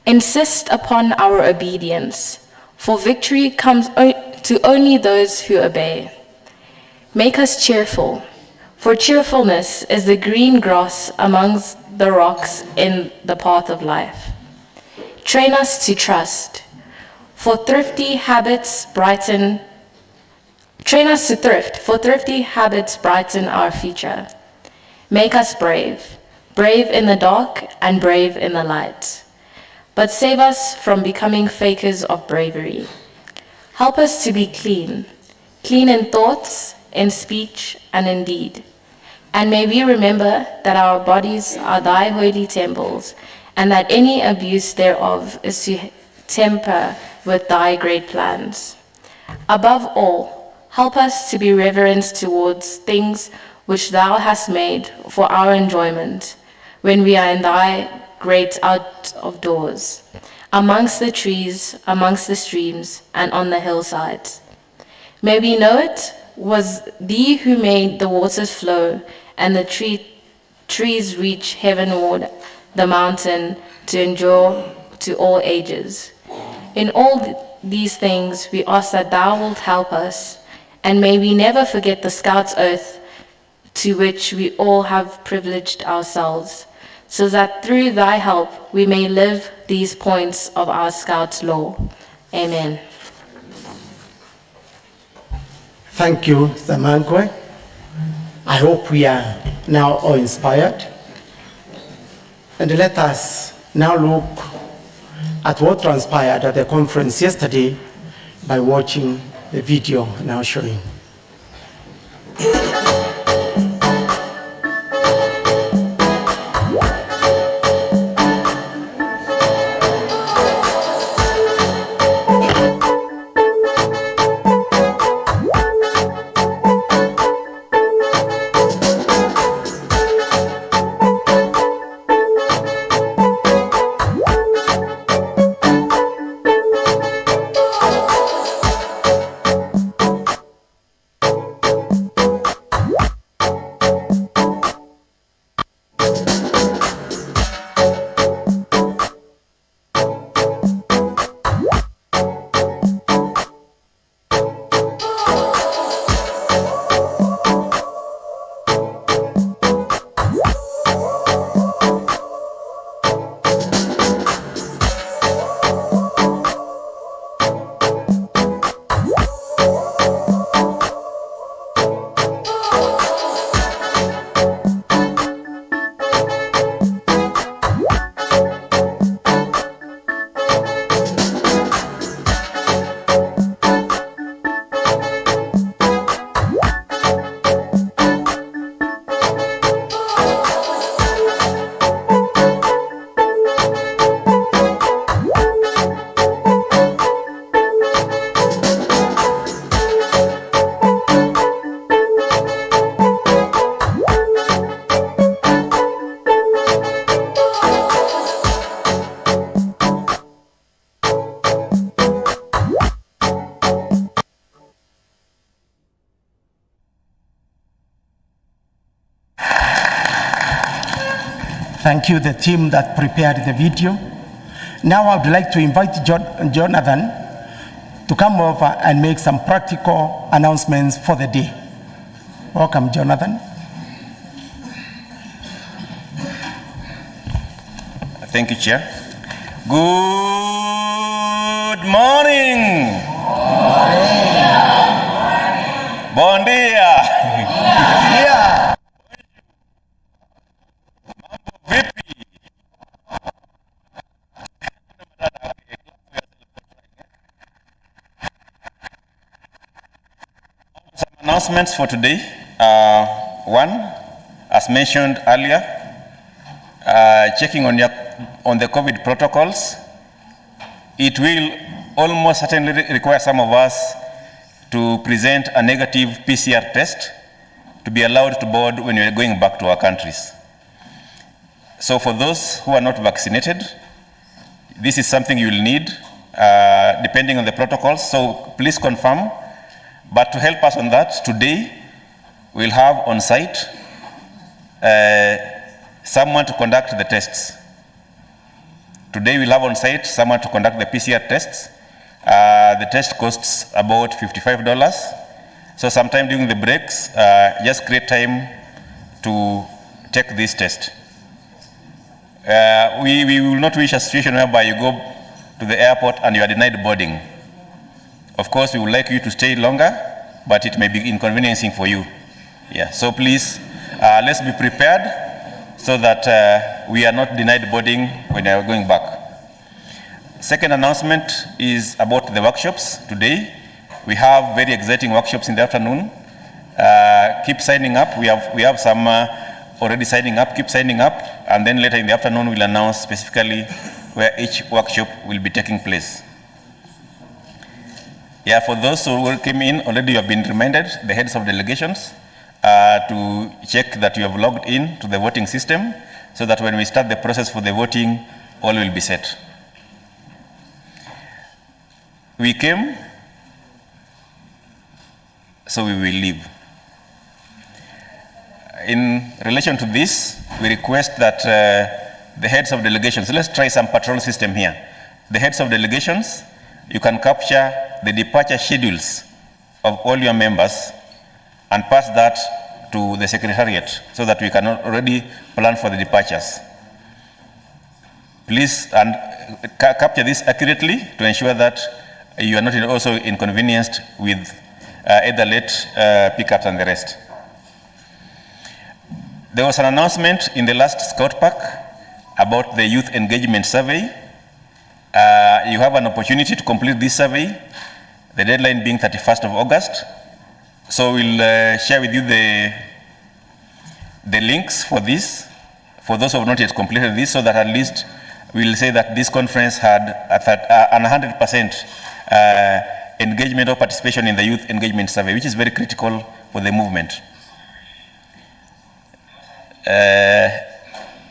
Insist upon our obedience, for victory comes to only those who obey. Make us cheerful, for cheerfulness is the green grass amongst the rocks in the path of life. Train us to trust, for thrifty habits brighten. Train us to thrift, for thrifty habits brighten our future. Make us brave, brave in the dark and brave in the light. But save us from becoming fakers of bravery. Help us to be clean, clean in thoughts, in speech, and in deed. And may we remember that our bodies are thy holy temples, and that any abuse thereof is to temper with thy great plans. Above all, help us to be reverent towards things which thou hast made for our enjoyment, when we are in thy great out of doors, amongst the trees, amongst the streams, and on the hillsides. May we know it was thee who made the waters flow, and the trees reach heavenward, the mountain to endure to all ages. In all these things we ask that thou wilt help us, and may we never forget the Scout's oath to which we all have privileged ourselves, so that through thy help we may live these points of our Scout's law. Amen. Thank you, Zamangwe. I hope we are now all inspired. And let us now look at what transpired at the conference yesterday by watching the video now showing. Thank you, the team that prepared the video. Now I would like to invite Jonathan to come over and make some practical announcements for the day. Welcome, Jonathan. Thank you, Chair. Good morning. Bon dia. Yeah. Vipi? Some announcements for today. One, as mentioned earlier, checking on the COVID protocols. It will almost certainly require some of us to present a negative PCR test to be allowed to board when we are going back to our countries. So for those who are not vaccinated, this is something you will need depending on the protocols, so please confirm. But to help us on that, today we'll have on site someone to conduct the tests. Today we'll have on site someone to conduct the PCR tests. The test costs about $55. So sometime during the breaks, just create time to take this test. We will not wish a situation whereby you go to the airport and you are denied boarding. Of course, we would like you to stay longer, but it may be inconveniencing for you. Yeah, so please, let's be prepared so that we are not denied boarding when we are going back. Second announcement is about the workshops today. We have very exciting workshops in the afternoon. Keep signing up. We have some already signing up. Keep signing up, and then later in the afternoon we'll announce specifically where each workshop will be taking place. Yeah, for those who came in already, you have been reminded, the heads of delegations, to check that you have logged in to the voting system so that when we start the process for the voting, all will be set. We came, so we will leave. In relation to this, we request that the heads of delegations, let's try some patrol system here. The heads of delegations, you can capture the departure schedules of all your members and pass that to the secretariat so that we can already plan for the departures. Please capture this accurately to ensure that you are not also inconvenienced with either late pickups and the rest. There was an announcement in the last Scout Pack about the youth engagement survey. You have an opportunity to complete this survey, the deadline being 31st of August. So we'll share with you the links for this, for those who have not yet completed this, so that at least we'll say that this conference had an 100% engagement or participation in the youth engagement survey, which is very critical for the movement.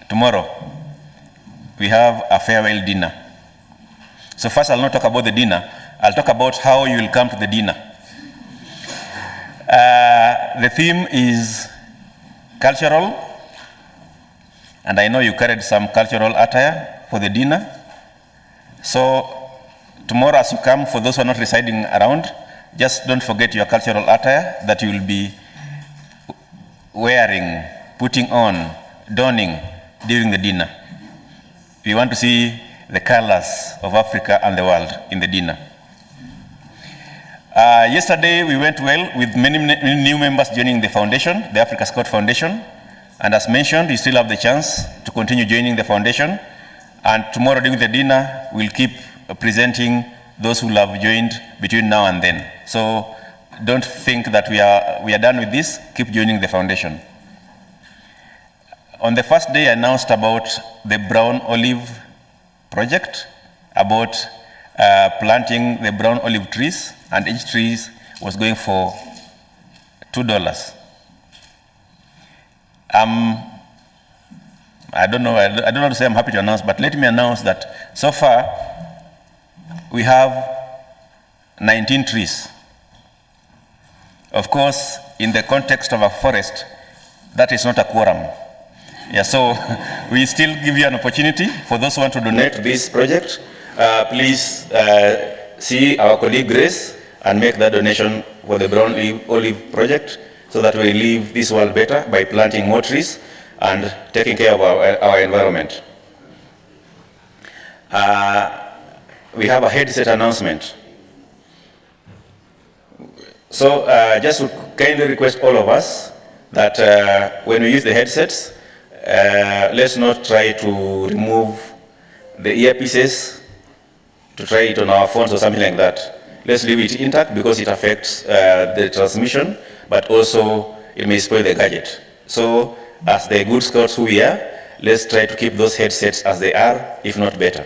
Tomorrow, we have a farewell dinner. So first, I'll not talk about the dinner. I'll talk about how you will come to the dinner. The theme is cultural, and I know you carried some cultural attire for the dinner. So tomorrow, as you come, for those who are not residing around, just don't forget your cultural attire that you will be wearing, putting on, donning during the dinner. We want to see the colors of Africa and the world in the dinner. Yesterday, we went well with many new members joining the foundation, the Africa Scout Foundation. And as mentioned, you still have the chance to continue joining the foundation. And tomorrow during the dinner, we'll keep presenting those who have joined between now and then. So don't think that we are done with this. Keep joining the foundation. On the first day, I announced about the brown olive project, about planting the brown olive trees, and each tree was going for $2. I don't know how to say I'm happy to announce, but let me announce that so far we have 19 trees. Of course, in the context of a forest, that is not a quorum. Yeah, so we still give you an opportunity for those who want to donate to this project. Please see our colleague Grace and make that donation for the brown olive project so that we leave this world better by planting more trees and taking care of our environment. We have a headset announcement. So just to kindly request all of us that when we use the headsets, let's not try to remove the earpieces to try it on our phones or something like that. Let's leave it intact because it affects the transmission, but also it may spoil the gadget. So as the good scouts who we are, let's try to keep those headsets as they are, if not better.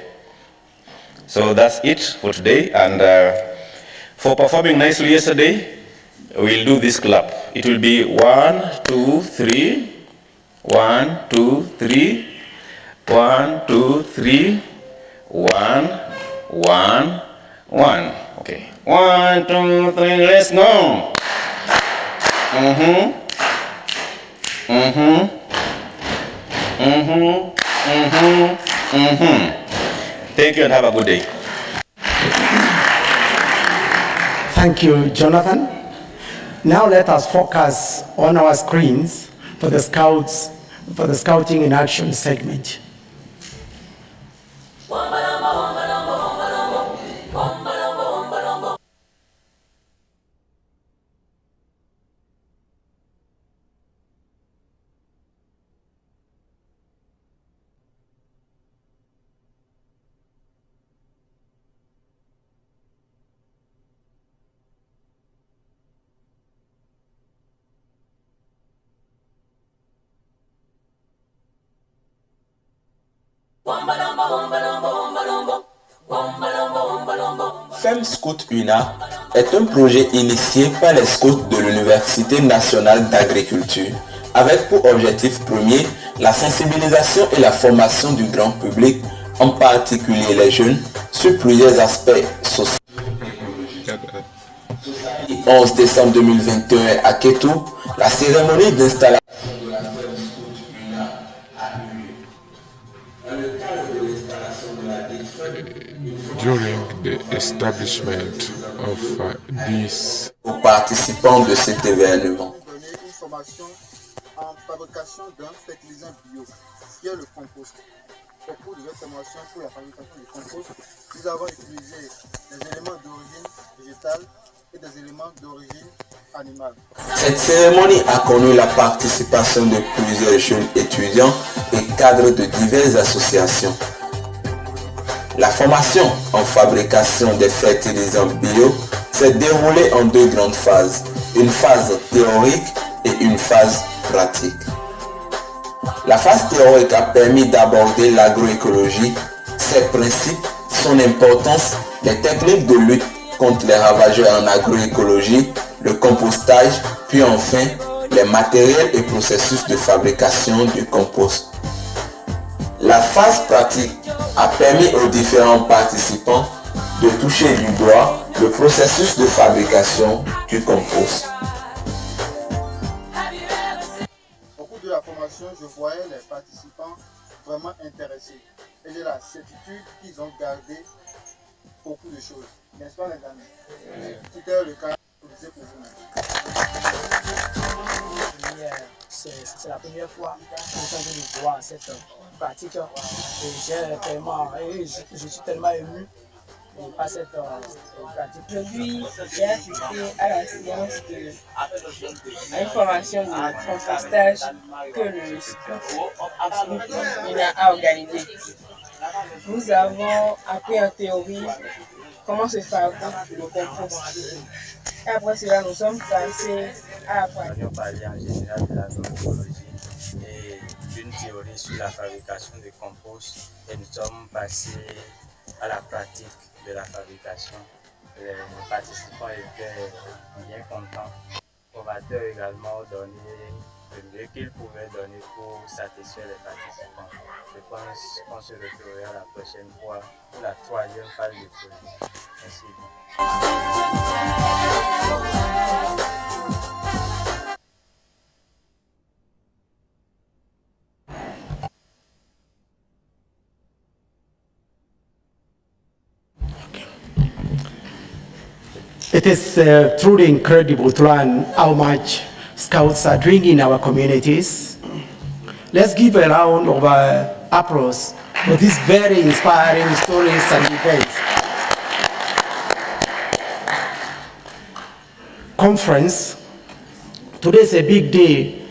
So that's it for today. And for performing nicely yesterday, we'll do this clap. It will be 1, 2, 3, 1, 2, 3, 1, 2, 3, 1, 1, 1. Okay. 1, 2, 3, let's go. Thank you and have a good day. Thank you, Jonathan. Now let us focus on our screens for the Scouting in Action segment. Femme Scout UNA est un projet initié par les scouts de l'Université nationale d'agriculture avec pour objectif premier la sensibilisation et la formation du grand public, en particulier les jeunes, sur plusieurs aspects sociaux. Le 11 décembre 2021 à Kétou, la cérémonie d'installation de la Femme Scout UNA a eu lieu. Dans le cadre de l'installation de la during the establishment of this. Aux participants de cet événement. Une formation en fabrication d'un fertilisant bio, qui est le compost. Au cours de cette formation pour la fabrication du compost, nous avons utilisé des éléments d'origine végétale et des éléments d'origine animale. Cette cérémonie a connu la participation de plusieurs jeunes étudiants et cadres de diverses associations. La formation en fabrication des fertilisants bio s'est déroulée en deux grandes phases, une phase théorique et une phase pratique. La phase théorique a permis d'aborder l'agroécologie, ses principes, son importance, les techniques de lutte contre les ravageurs en agroécologie, le compostage, puis enfin les matériels et processus de fabrication du compost. La phase pratique a permis aux différents participants de toucher du doigt le processus de fabrication du compost. Au cours de la formation, je voyais les participants vraiment intéressés et j'ai la certitude qu'ils ont gardé beaucoup de choses. N'est-ce pas, les amis? C'était le cas pour vous-même. C'est la première fois que nous sommes venus voir cette pratique et je suis tellement ému par cette pratique. Aujourd'hui, j'ai assisté à la séance à une formation de compostage que le Scout a organisée. Nous avons appris en théorie comment se fabrique le compost. Et après cela, nous sommes passés à la pratique. Nous parlons en général de l'agroécologie et d'une théorie sur la fabrication de compost et nous sommes passés à la pratique de la fabrication. Les participants étaient bien contents. Les formateurs également ont donné le mieux qu'ils pouvaient donner pour satisfaire les participants. Je pense qu'on se retrouvera la prochaine fois pour la troisième phase du projet. Merci. It is truly incredible to learn how much Scouts are doing in our communities. Let's give a round of applause for these very inspiring stories and events. Conference. Today is a big day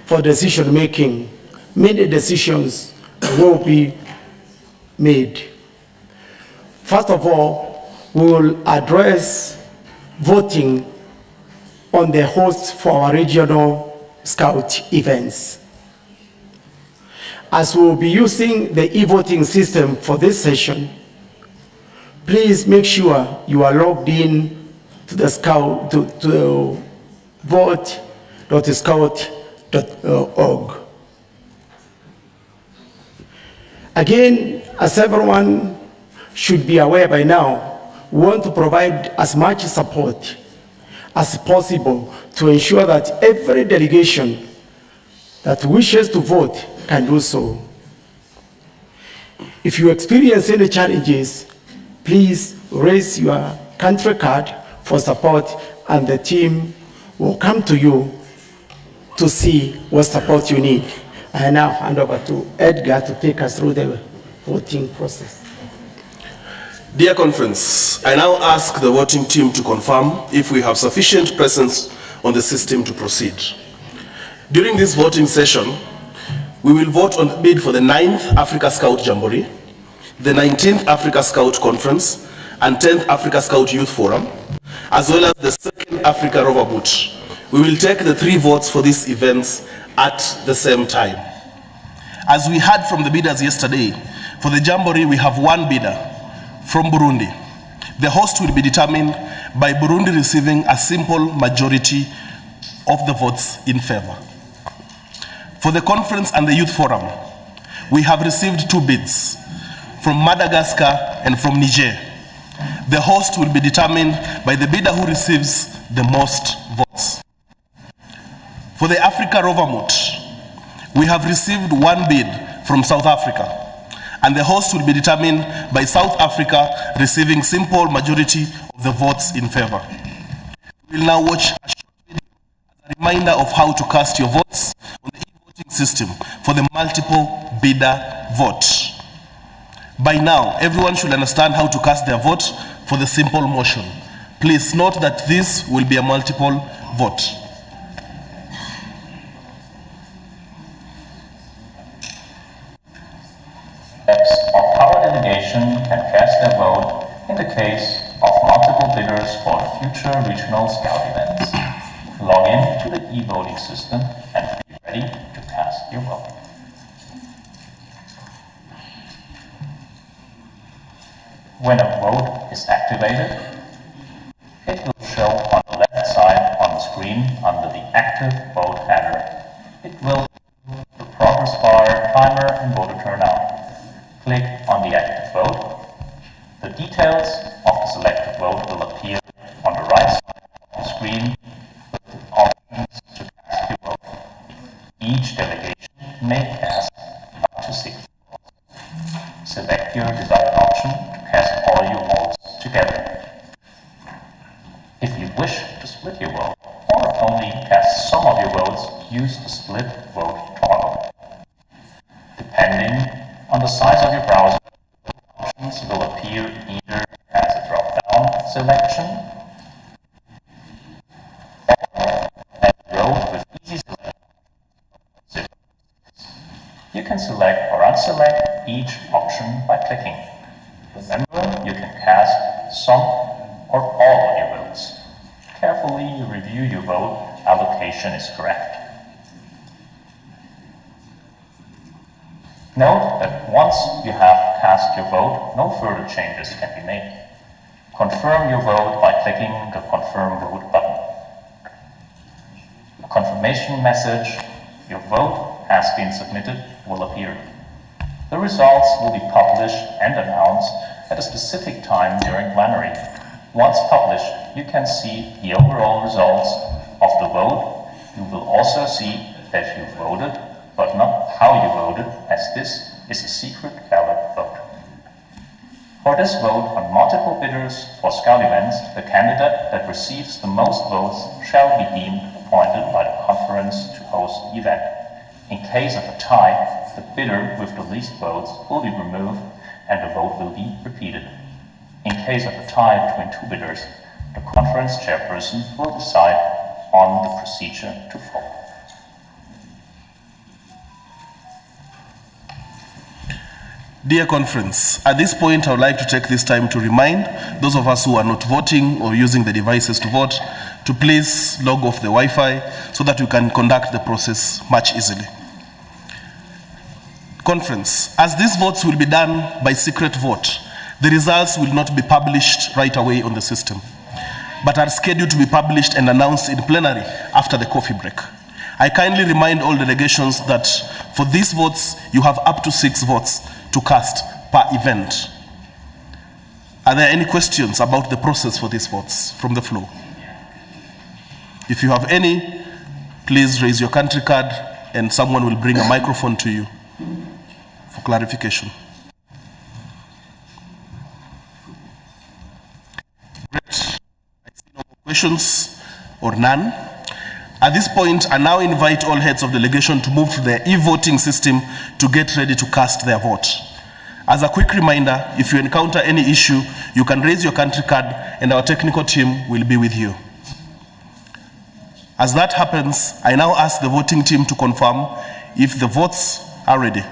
for decision making. Many decisions will be made. First of all, we will address voting on the hosts for our regional Scout events. As we will be using the e-voting system for this session, please make sure you are logged in to the Scout to vote.scout.org. Again, as everyone should be aware by now, we want to provide as much support as possible to ensure that every delegation that wishes to vote can do so. If you experience any challenges, please raise your country card for support, and the team will come to you to see what support you need. I now hand over to Edgar to take us through the voting process. Dear conference, I now ask the voting team to confirm if we have sufficient presence on the system to proceed. During this voting session, we will vote on the bid for the 9th Africa Scout Jamboree, the 19th Africa Scout Conference, and 10th Africa Scout Youth Forum, as well as the 2nd Africa Rover Boot. We will take the 3 votes for these events at the same time. As we heard from the bidders yesterday, for the Jamboree we have 1 bidder from Burundi. The host will be determined by Burundi receiving a simple majority of the votes in favor. For the conference and the youth forum, we have received 2 bids from Madagascar and from Niger. The host will be determined by the bidder who receives the most votes. For the Africa Rover Moot, we have received 1 bid from South Africa, and the host will be determined by South Africa receiving simple majority of the votes in favor. We will now watch a short video as a reminder of how to cast your votes on the e-voting system for the multiple bidder vote. By now, everyone should understand how to cast their vote for the simple motion. Please note that this will be a multiple vote. Of our delegation can cast their vote in the case of multiple bidders for future regional scout events. Log in to the e-voting system and be ready to cast your vote. When a vote is activated, it will show on the left side on the screen under the active vote header. It will show the progress bar, timer, and voter turnout. Click on the active vote. The details of the selected vote will appear on the right side of the screen with the options to cast your vote. Each delegation may cast up to 6 votes. Select your desired option to cast all your votes together. If you wish to split your vote or only cast some of your votes, use the split vote toggle. Depending on the size of your browser, options will appear either as a drop-down selection or as a row with easy selection. You can select or unselect each option by clicking. Remember, you can cast some or all of your votes. Carefully review your vote allocation is correct. Note that once you have cast your vote, no further changes can be made. Confirm your vote by clicking the Confirm Vote button. A confirmation message, your vote has been submitted, will appear. The results will be published and announced at a specific time during plenary. Once published, you can see the overall results of the vote. You will also see that you voted, but not how you voted, as this is a secret ballot vote. For this vote on multiple bidders for scout events, the candidate that receives the most votes shall be deemed appointed by the conference to host the event. In case of a tie, the bidder with the least votes will be removed and the vote will be repeated. In case of a tie between 2 bidders, the conference chairperson will decide on the procedure to follow. Dear conference, at this point I would like to take this time to remind those of us who are not voting or using the devices to vote to please log off the Wi-Fi so that we can conduct the process much easily. Conference, as these votes will be done by secret vote, the results will not be published right away on the system, but are scheduled to be published and announced in plenary after the coffee break. I kindly remind all delegations that for these votes, you have up to 6 votes to cast per event. Are there any questions about the process for these votes from the floor? If you have any, please raise your country card and someone will bring a microphone to you for clarification. questions or none? At this point, I now invite all heads of delegation to move to the e-voting system to get ready to cast their vote. As a quick reminder, if you encounter any issue, you can raise your country card and our technical team will be with you. As that happens, I now ask the voting team to confirm if the votes are ready.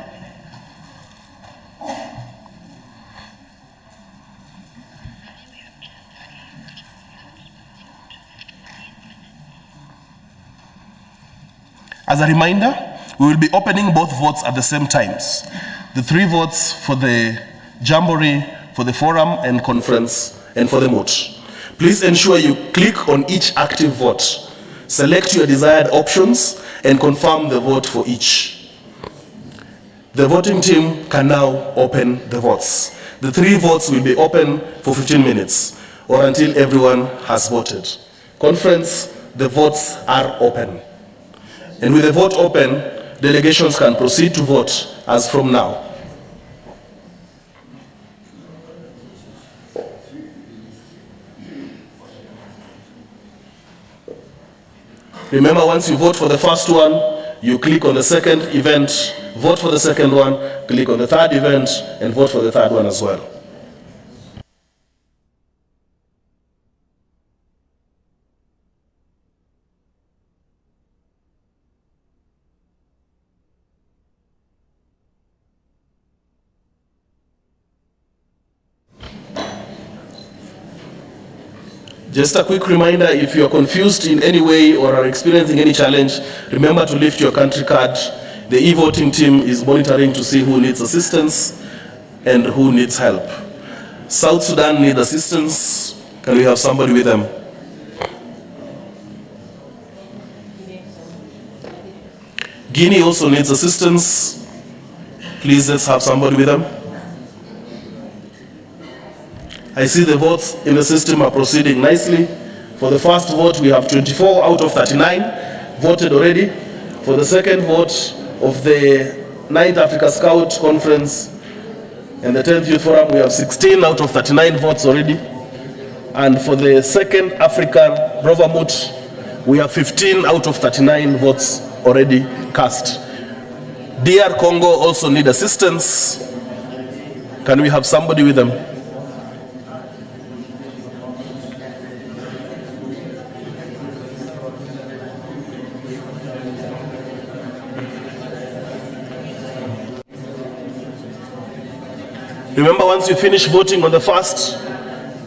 As a reminder, we will be opening both votes at the same times. The 3 votes for the Jamboree, for the forum and conference, and for the moot. Please ensure you click on each active vote. Select your desired options and confirm the vote for each. The voting team can now open the votes. The 3 votes will be open for 15 minutes or until everyone has voted. Conference, the votes are open. And with the vote open, delegations can proceed to vote as from now. Remember, once you vote for the first one, you click on the second event, vote for the second one, click on the third event, and vote for the third one as well. Just a quick reminder, if you are confused in any way or are experiencing any challenge, remember to lift your country card. The e-voting team is monitoring to see who needs assistance and who needs help. South Sudan needs assistance. Can we have somebody with them? Guinea also needs assistance. Please, let's have somebody with them. I see the votes in the system are proceeding nicely. For the first vote, we have 24 out of 39 voted already. For the second vote of the 9th Africa Scout Conference and the 10th Youth Forum, we have 16 out of 39 votes already. And for the second African Rover Moot, we have 15 out of 39 votes already cast. DR Congo also need assistance. Can we have somebody with them? Remember, once you finish voting on the first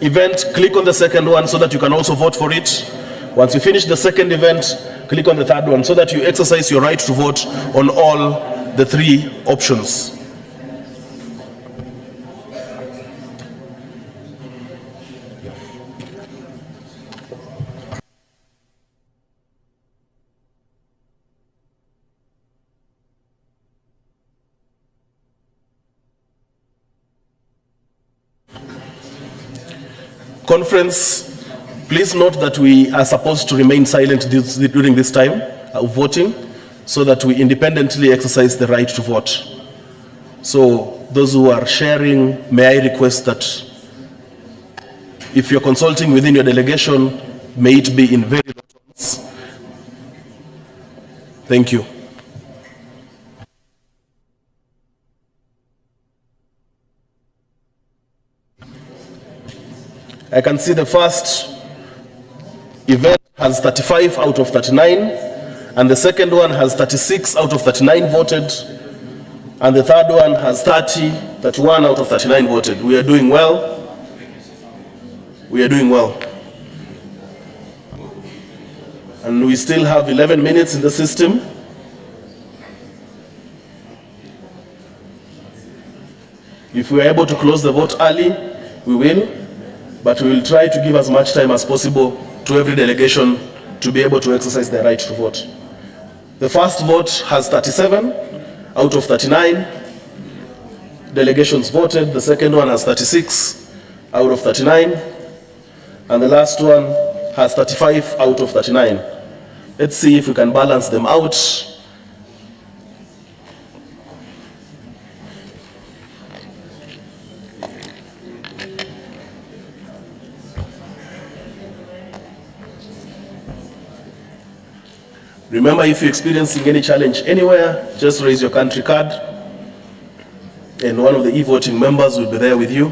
event, click on the second one so that you can also vote for it. Once you finish the second event, click on the third one so that you exercise your right to vote on all the 3 options. Conference, please note that we are supposed to remain silent during this time of voting so that we independently exercise the right to vote. So those who are sharing, may I request that if you're consulting within your delegation, may it be in very low tones. Thank you. I can see the first event has 35 out of 39, and the second one has 36 out of 39 voted, and the third one has 31 out of 39 voted. We are doing well. We are doing well. And we still have 11 minutes in the system. If we are able to close the vote early, we will. But we will try to give as much time as possible to every delegation to be able to exercise their right to vote. The first vote has 37 out of 39 delegations voted. The second one has 36 out of 39. And the last one has 35 out of 39. Let's see if we can balance them out. Remember, if you're experiencing any challenge anywhere, just raise your country card, and one of the e-voting members will be there with you.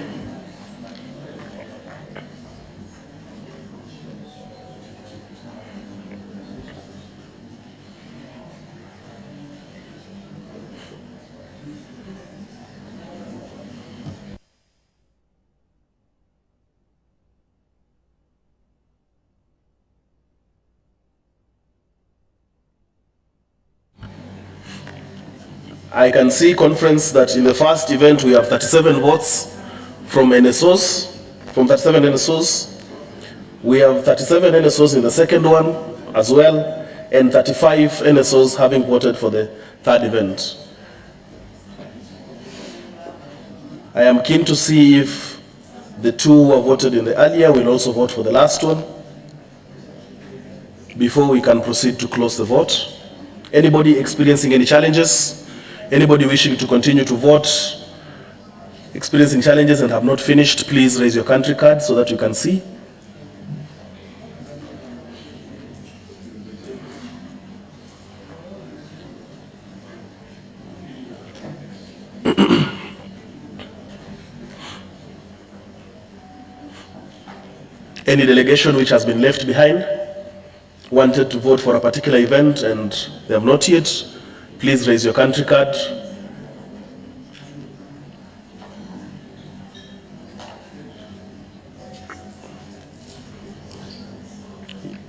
I can see, conference, that in the first event we have 37 votes from NSOs, from 37 NSOs. We have 37 NSOs in the second one as well, and 35 NSOs having voted for the third event. I am keen to see if the two who have voted in the earlier will also vote for the last one before we can proceed to close the vote. Anybody experiencing any challenges? Anybody wishing to continue to vote, experiencing challenges and have not finished, please raise your country card so that you can see. Any delegation which has been left behind, wanted to vote for a particular event and they have not yet, please raise your country card.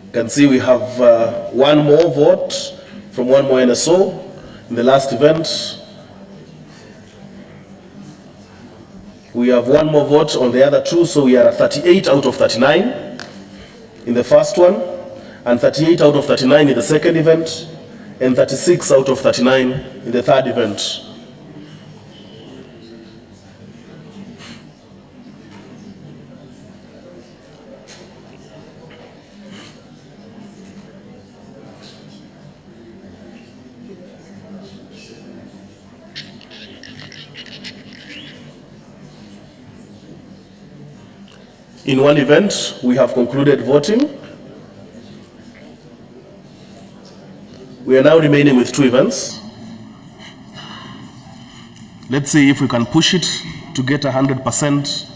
You can see we have one more vote from one more NSO in the last event. We have one more vote on the other two, so we are at 38 out of 39 in the first one, and 38 out of 39 in the second event, and 36 out of 39 in the third event. In one event, we have concluded voting. We are now remaining with two events. Let's see if we can push it to get 100%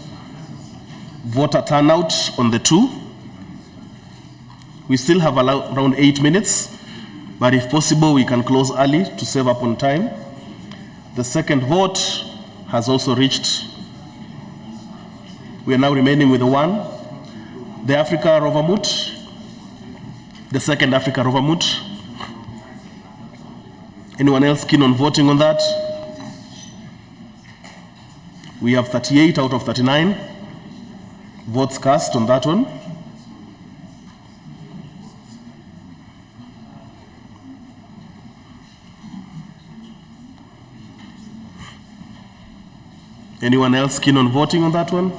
voter turnout on the two. We still have around 8 minutes, but if possible, we can close early to save up on time. The second vote has also reached. We are now remaining with the one, the Africa Rovermoot, the second Africa Rovermoot. Anyone else keen on voting on that? We have 38 out of 39 votes cast on that one. Anyone else keen on voting on that one?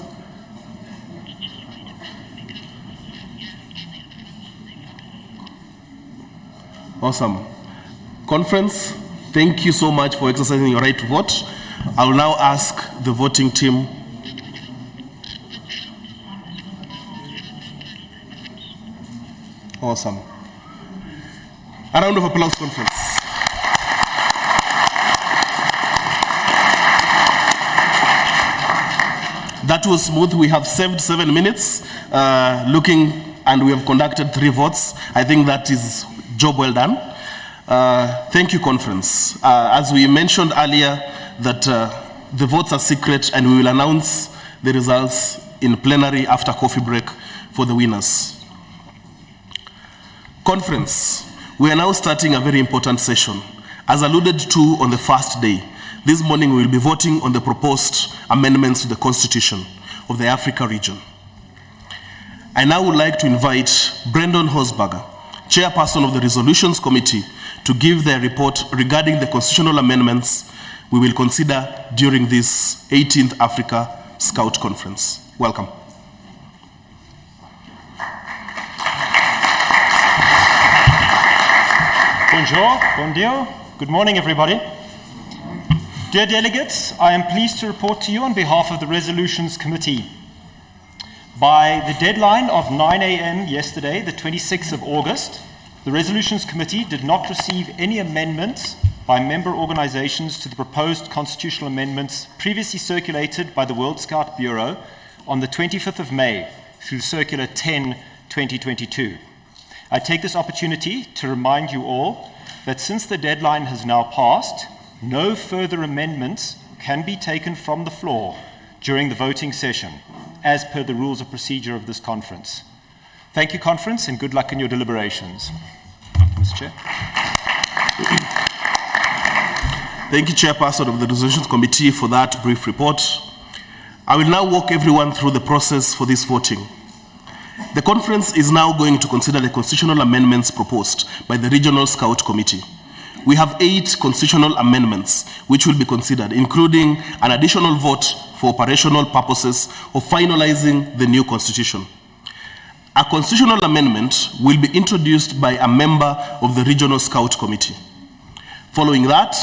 Awesome. Conference, thank you so much for exercising your right to vote. I will now ask the voting team . Awesome. A round of applause, conference. That was smooth. We have saved 7 minutes and we have conducted 3 votes. I think that is job well done. Thank you, conference. As we mentioned earlier, that the votes are secret and we will announce the results in plenary after coffee break for the winners. Conference, we are now starting a very important session. As alluded to on the first day, this morning we will be voting on the proposed amendments to the Constitution of the Africa region. I now would like to invite Brendan Hosberger, Chairperson of the Resolutions Committee, to give their report regarding the constitutional amendments we will consider during this 18th Africa Scout Conference. Welcome. Bonjour, bon dia, good morning everybody. Dear delegates, I am pleased to report to you on behalf of the Resolutions Committee. By the deadline of 9 a.m. yesterday, the 26th of August, The Resolutions Committee did not receive any amendments by member organizations to the proposed constitutional amendments previously circulated by the World Scout Bureau on the 25th of May through Circular 10, 2022. I take this opportunity to remind you all that since the deadline has now passed, no further amendments can be taken from the floor during the voting session, as per the rules of procedure of this conference. Thank you, conference, and good luck in your deliberations. Mr. Chair. Thank you, Chairperson of the Resolutions Committee, for that brief report. I will now walk everyone through the process for this voting. The conference is now going to consider the constitutional amendments proposed by the Regional Scout Committee. We have 8 constitutional amendments which will be considered, including an additional vote for operational purposes of finalizing the new constitution. A constitutional amendment will be introduced by a member of the Regional Scout Committee. Following that,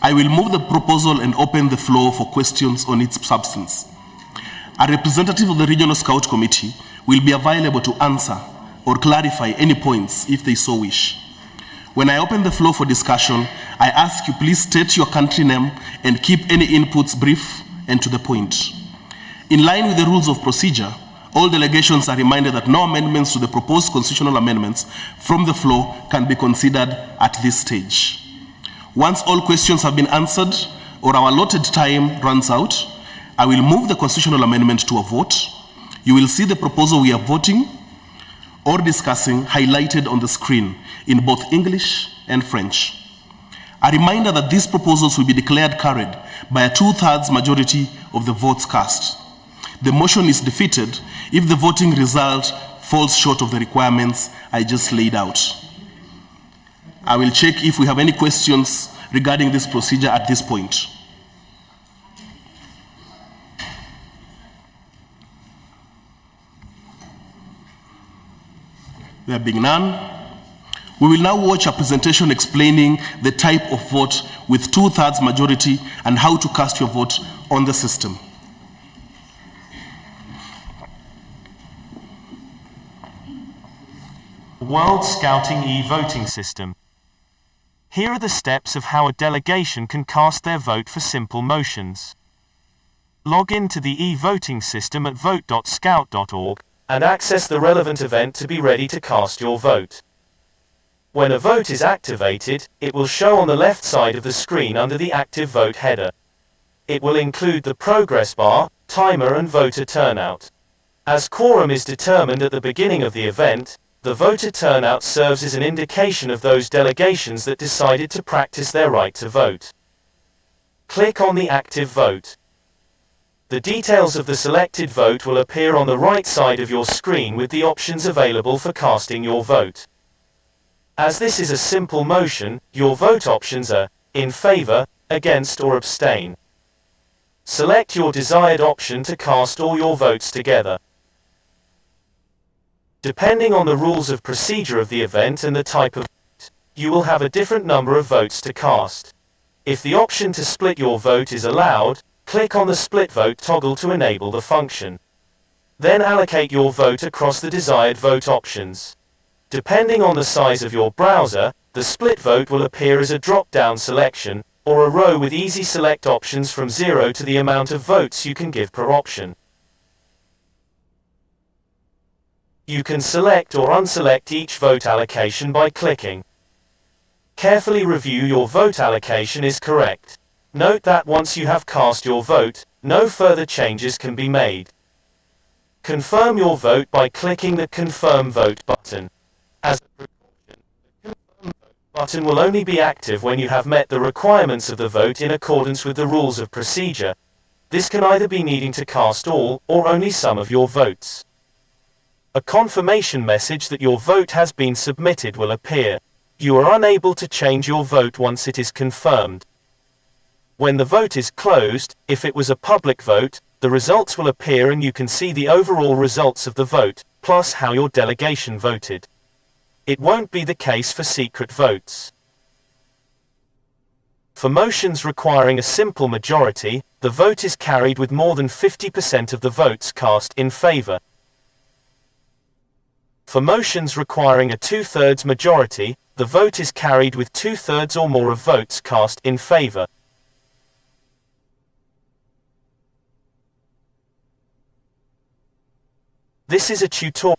I will move the proposal and open the floor for questions on its substance. A representative of the Regional Scout Committee will be available to answer or clarify any points if they so wish. When I open the floor for discussion, I ask you please state your country name and keep any inputs brief and to the point. In line with the rules of procedure, all delegations are reminded that no amendments to the proposed constitutional amendments from the floor can be considered at this stage. Once all questions have been answered or our allotted time runs out, I will move the constitutional amendment to a vote. You will see the proposal we are voting or discussing highlighted on the screen in both English and French. A reminder that these proposals will be declared carried by a 2/3 majority of the votes cast. The motion is defeated if the voting result falls short of the requirements I just laid out. I will check if we have any questions regarding this procedure at this point. There being none, we will now watch a presentation explaining the type of vote with 2/3 majority and how to cast your vote on the system. World Scouting e-voting system. Here are the steps of how a delegation can cast their vote for simple motions. Log in to the e-voting system at vote.scout.org and access the relevant event to be ready to cast your vote. When a vote is activated, it will show on the left side of the screen under the active vote header. It will include the progress bar, timer and voter turnout. As quorum is determined at the beginning of the event, the voter turnout serves as an indication of those delegations that decided to practice their right to vote. Click on the active vote. The details of the selected vote will appear on the right side of your screen with the options available for casting your vote. As this is a simple motion, your vote options are in favor, against or abstain. Select your desired option to cast all your votes together. Depending on the rules of procedure of the event and the type of vote, you will have a different number of votes to cast. If the option to split your vote is allowed, click on the split vote toggle to enable the function. Then allocate your vote across the desired vote options. Depending on the size of your browser, the split vote will appear as a drop-down selection, or a row with easy select options from 0 to the amount of votes you can give per option. You can select or unselect each vote allocation by clicking. Carefully review your vote allocation is correct. Note that once you have cast your vote, no further changes can be made. Confirm your vote by clicking the Confirm Vote button. As a precaution, the Confirm Vote button will only be active when you have met the requirements of the vote in accordance with the rules of procedure. This can either be needing to cast all, or only some of your votes. A confirmation message that your vote has been submitted will appear. You are unable to change your vote once it is confirmed. When the vote is closed, if it was a public vote, the results will appear and you can see the overall results of the vote, plus how your delegation voted. It won't be the case for secret votes. For motions requiring a simple majority, the vote is carried with more than 50% of the votes cast in favor. For motions requiring a 2/3 majority, the vote is carried with 2/3 or more of votes cast in favor. This is a tutorial.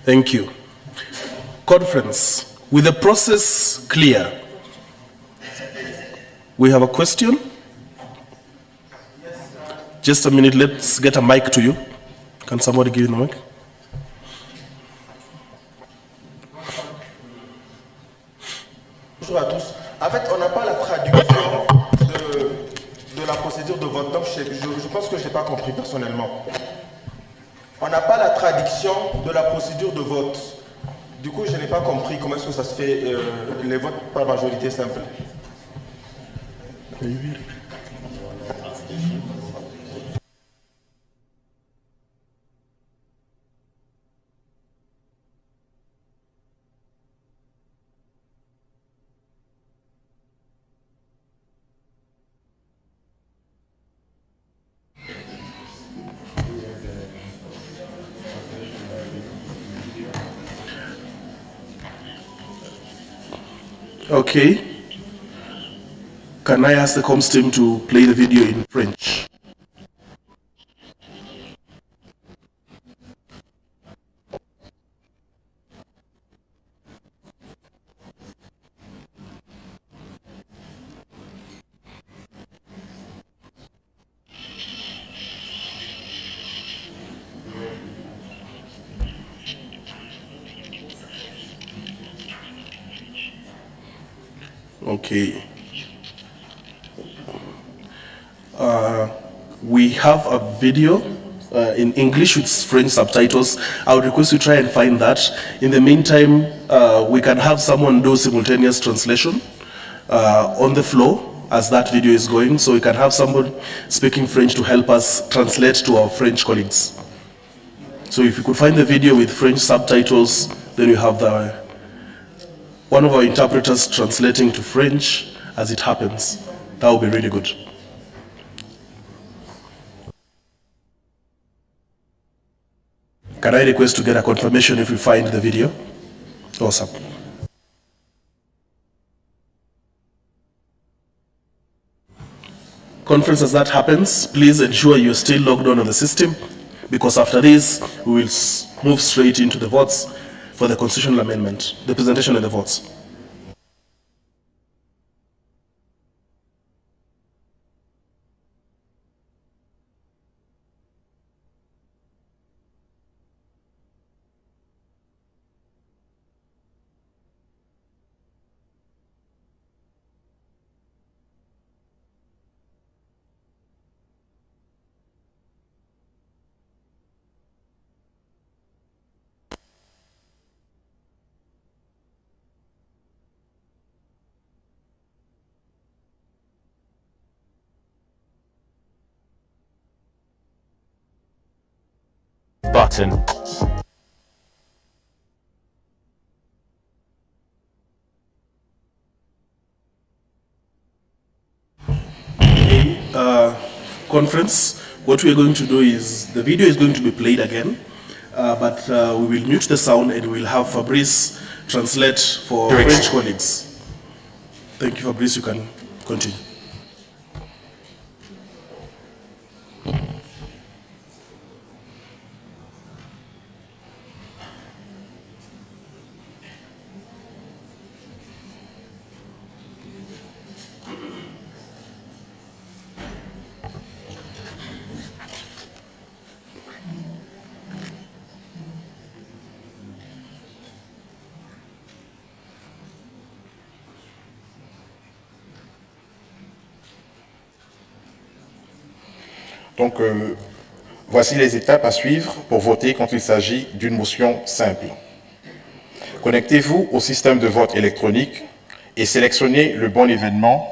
Thank you. Conference. With the process clear, we have a question. Just a minute, let's get a mic to you. Can somebody give you the mic? Bonjour à tous. En fait, on n'a pas la traduction de la procédure de vote, donc je pense que je n'ai pas compris personnellement. On n'a pas la traduction de la procédure de vote. Du coup, je n'ai pas compris comment est-ce que ça se fait, les votes par majorité simple. Okay. Can I ask the comms team to play the video in French? Okay. We have a video in English with French subtitles. I would request you try and find that. In the meantime, we can have someone do simultaneous translation on the floor as that video is going, so we can have someone speaking French to help us translate to our French colleagues. So if you could find the video with French subtitles, then you have one of our interpreters translating to French as it happens. That would be really good. Can I request to get a confirmation if we find the video? Awesome. Conference, as that happens, please ensure you're still logged on the system, because after this, we will move straight into the votes for the constitutional amendment, the presentation and the votes. Button. Conference, what we are going to do is, the video is going to be played again, but we will mute the sound and we'll have Fabrice translate for French colleagues. Thank you, Fabrice, you can continue. Donc, voici les étapes à suivre pour voter quand il s'agit d'une motion simple. Connectez-vous au système de vote électronique et sélectionnez le bon événement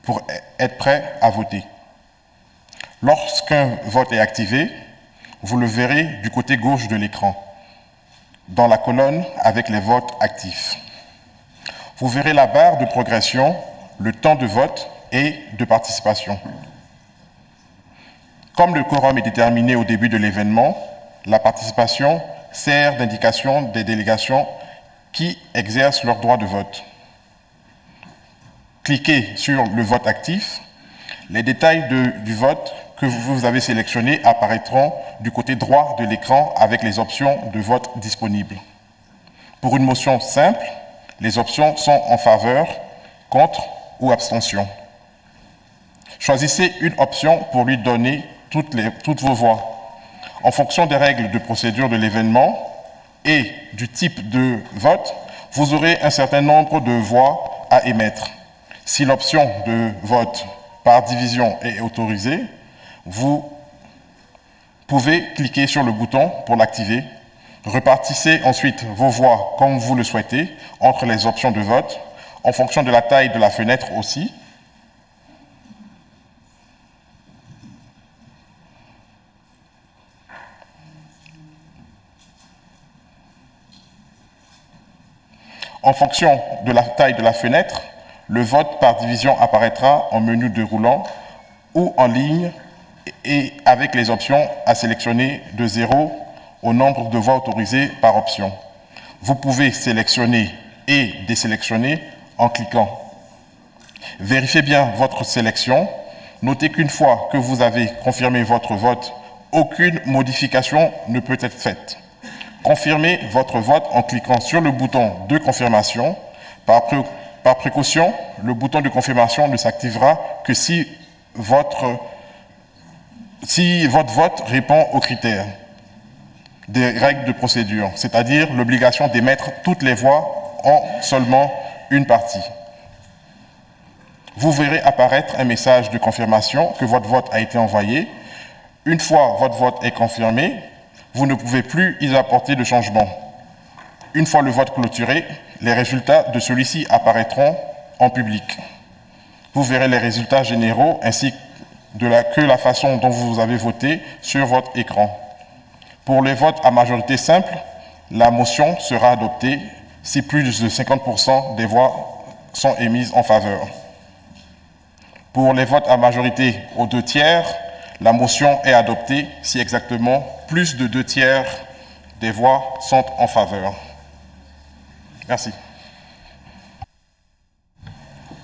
pour être prêt à voter. Lorsqu'un vote est activé, vous le verrez du côté gauche de l'écran, dans la colonne avec les votes actifs. Vous verrez la barre de progression, le temps de vote et de participation. Comme le quorum est déterminé au début de l'événement, La participation sert d'indication des délégations qui exercent leur droit de vote. Cliquez sur le vote actif. Les détails du vote que vous avez sélectionné apparaîtront du côté droit de l'écran avec les options de vote disponibles. Pour une motion simple, les options sont en faveur, contre ou abstention. Choisissez une option pour lui donner toutes vos voix. En fonction des règles de procédure de l'événement et du type de vote, vous aurez un certain nombre de voix à émettre. Si l'option de vote par division est autorisée, vous pouvez cliquer sur le bouton pour l'activer. Repartissez ensuite vos voix comme vous le souhaitez entre les options de vote, en fonction de la taille de la fenêtre aussi. En fonction de la taille de la fenêtre, le vote par division apparaîtra en menu déroulant ou en ligne et avec les options à sélectionner de 0 au nombre de voix autorisées par option. Vous pouvez sélectionner et désélectionner en cliquant. Vérifiez bien votre sélection. Notez qu'une fois que vous avez confirmé votre vote, aucune modification ne peut être faite. Confirmez votre vote en cliquant sur le bouton de confirmation. Par précaution, le bouton de confirmation ne s'activera que si votre vote répond aux critères des règles de procédure, c'est-à-dire l'obligation d'émettre toutes les voix en seulement une partie. Vous verrez apparaître un message de confirmation que votre vote a été envoyé. Une fois votre vote est confirmé, vous ne pouvez plus y apporter de changement. Une fois le vote clôturé, les résultats de celui-ci apparaîtront en public. Vous verrez les résultats généraux ainsi que la façon dont vous avez voté sur votre écran. Pour les votes à majorité simple, la motion sera adoptée si plus de 50% des voix sont émises en faveur. Pour les votes à majorité aux 2/3, la motion est adoptée si exactement plus de 2/3 des voix sont en faveur. Merci.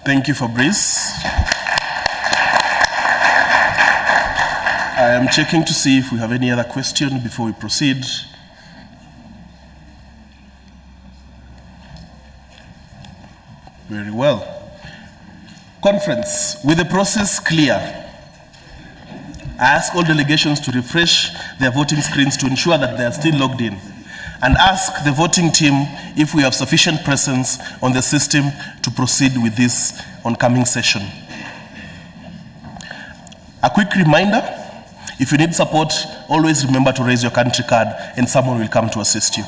Thank you, Fabrice. I am checking to see if we have any other question before we proceed. Very well. Conference, with the process clear, I ask all delegations to refresh their voting screens to ensure that they are still logged in, and ask the voting team if we have sufficient presence on the system to proceed with this oncoming session. A quick reminder, if you need support, always remember to raise your country card and someone will come to assist you.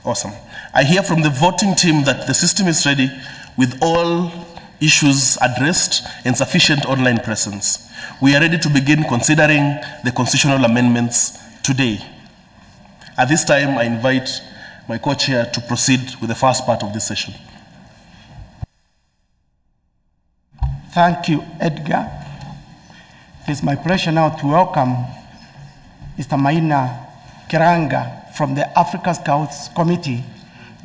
Awesome. I hear from the voting team that the system is ready with all issues addressed and sufficient online presence. We are ready to begin considering the constitutional amendments today. At this time, I invite my co-chair to proceed with the first part of this session. Thank you, Edgar. It is my pleasure now to welcome Mr. Maina Kiranga from the Africa Scouts Committee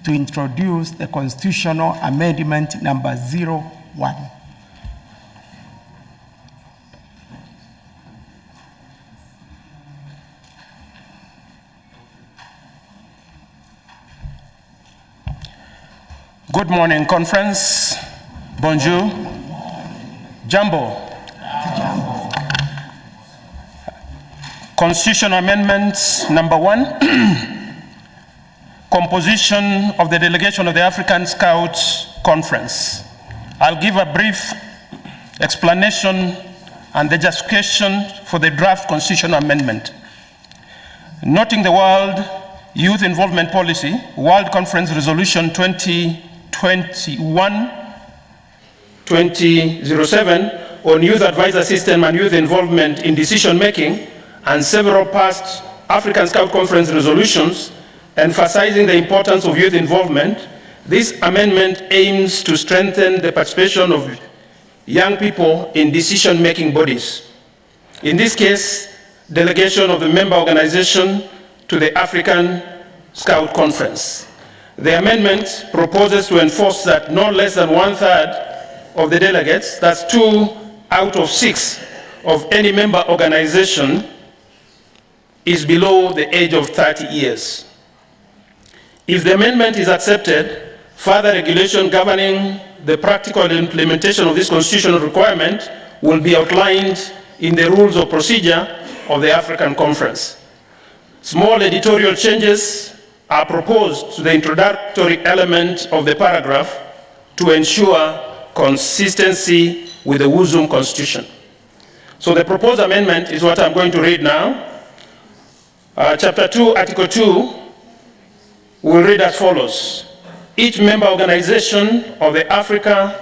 to introduce the Constitutional Amendment number 01. Good morning, conference. Bonjour. Jambo. Constitution Amendment number 1, composition of the delegation of the African Scouts Conference. I'll give a brief explanation and the justification for the draft constitutional amendment. Noting the World Youth Involvement Policy, World Conference Resolution 2021-2007 on Youth Advisor System and Youth Involvement in Decision Making, and several past African Scout Conference resolutions emphasizing the importance of youth involvement, this amendment aims to strengthen the participation of young people in decision-making bodies. In this case, delegation of the member organization to the African Scout Conference. The amendment proposes to enforce that no less than 1/3 of the delegates, that's 2 out of 6 of any member organization, is below the age of 30 years. If the amendment is accepted, further regulation governing the practical implementation of this constitutional requirement will be outlined in the rules of procedure of the African Conference. Small editorial changes are proposed to the introductory element of the paragraph to ensure consistency with the WUZUM Constitution. So the proposed amendment is what I'm going to read now. Chapter 2, Article 2 will read as follows. Each member organization of the Africa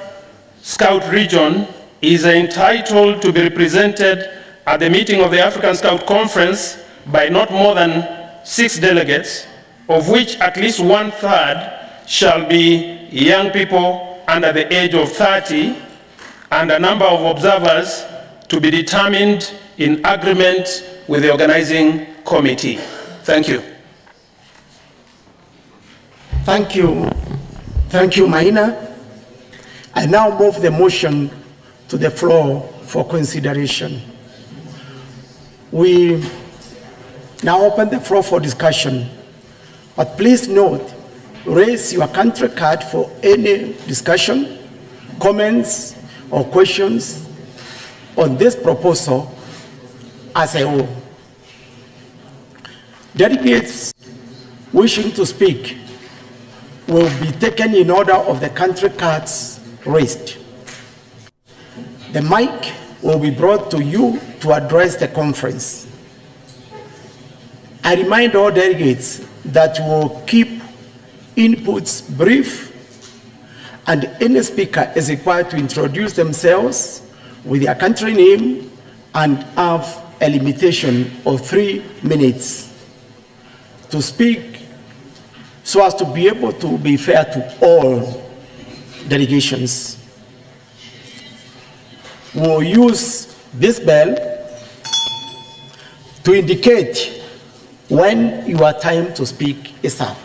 Scout region is entitled to be represented at the meeting of the African Scout Conference by not more than 6 delegates, of which at least 1/3 shall be young people under the age of 30, and a number of observers to be determined in agreement with the organizing committee. Thank you. Thank you. Thank you, Maina. I now move the motion to the floor for consideration. We now open the floor for discussion. But please note, raise your country card for any discussion, comments, or questions on this proposal as a whole. Delegates wishing to speak will be taken in order of the country cards raised. The mic will be brought to you to address the conference. I remind all delegates that we will keep inputs brief, and any speaker is required to introduce themselves with their country name and have a limitation of 3 minutes to speak, so as to be able to be fair to all delegations. We'll use this bell to indicate when your time to speak is up.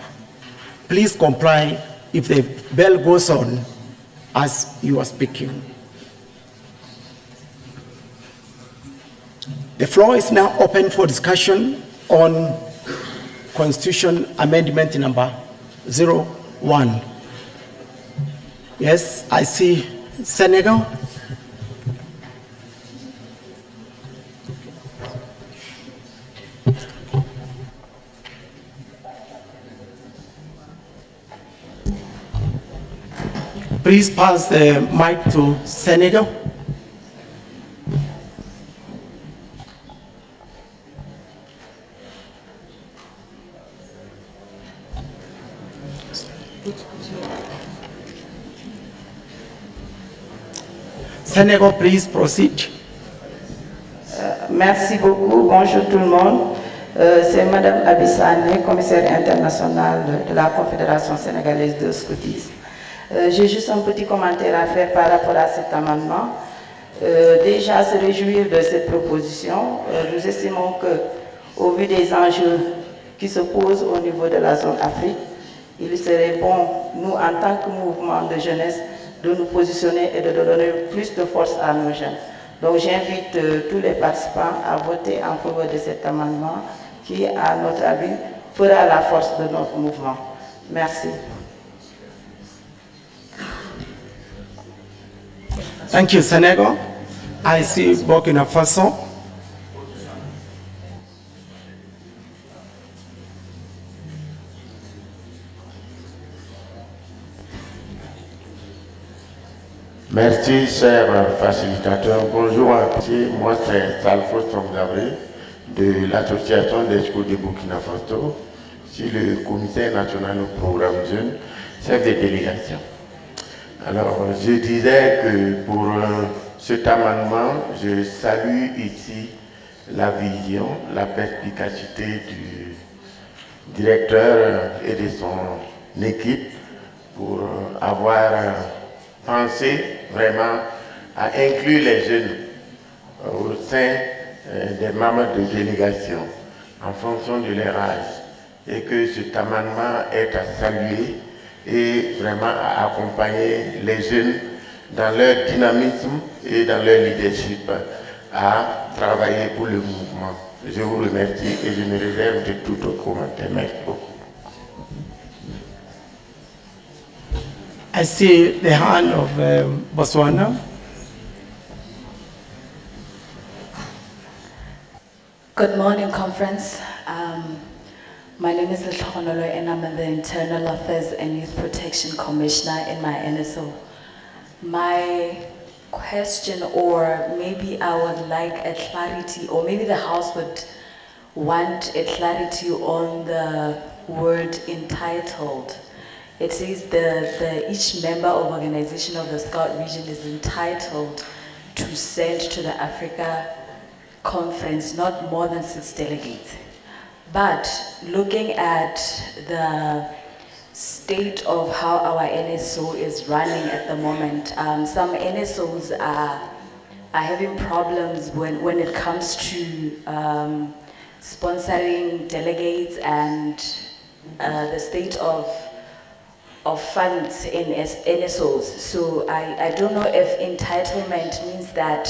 Please comply if the bell goes on as you are speaking. The floor is now open for discussion on Constitution Amendment number 01. Yes, I see Senegal. Please pass the mic to Senegal. Senegal, please proceed. Merci beaucoup. Bonjour tout le monde. C'est Madame Abissane, commissaire internationale de la Confédération sénégalaise de scoutisme. J'ai juste un petit commentaire à faire par rapport à cet amendement. Déjà, se réjouir de cette proposition. Nous estimons qu'au vu des enjeux qui se posent au niveau de la zone Afrique, il serait bon, nous, en tant que mouvement de jeunesse, de nous positionner et de donner plus de force à nos jeunes. Donc j'invite tous les participants à voter en faveur de cet amendement qui, à notre avis, fera la force de notre mouvement. Merci. Thank you, Senegal. I see Burkina Faso. Merci, cher facilitateur. Bonjour à tous. Moi, c'est Alphonse Tomgabré de l'Association des scouts de Burkina Faso. Je suis le commissaire national au programme jeune, chef de délégation. Alors, je disais que pour cet amendement, je salue ici la vision, la perspicacité du directeur et de son équipe pour avoir pensé vraiment à inclure les jeunes au sein des membres de délégation en fonction de leur âge et que cet amendement est à saluer et vraiment à accompagner les jeunes dans leur dynamisme et dans leur leadership à travailler pour le mouvement. Je vous remercie et je me réserve de tout autre commentaire. Merci beaucoup. I see the hand of Botswana. Good morning, conference. My name is Letlhogonolo and I'm the Internal Affairs and Youth Protection Commissioner in my NSO. My question, or maybe I would like a clarity, or maybe the House would want a clarity on the word entitled. It says each member of organization of the Scout region is entitled to send to the Africa conference not more than 6 delegates. But looking at the state of how our NSO is running at the moment, some NSOs are having problems when it comes to sponsoring delegates and the state of funds in NSOs. So I don't know if entitlement means that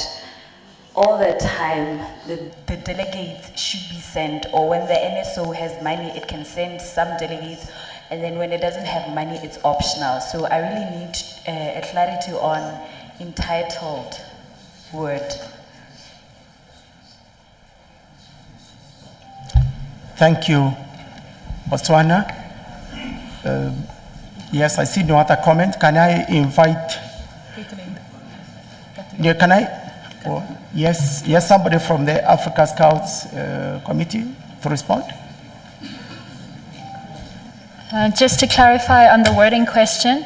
all the time the delegates should be sent, or when the NSO has money it can send some delegates, and then when it doesn't have money it's optional. So I really need a clarity on entitled word. Thank you, Botswana. Yes, I see no other comment. Can I invite? Yeah, can I? Oh, yes, somebody from the Africa Scouts Committee to respond. Just to clarify on the wording question,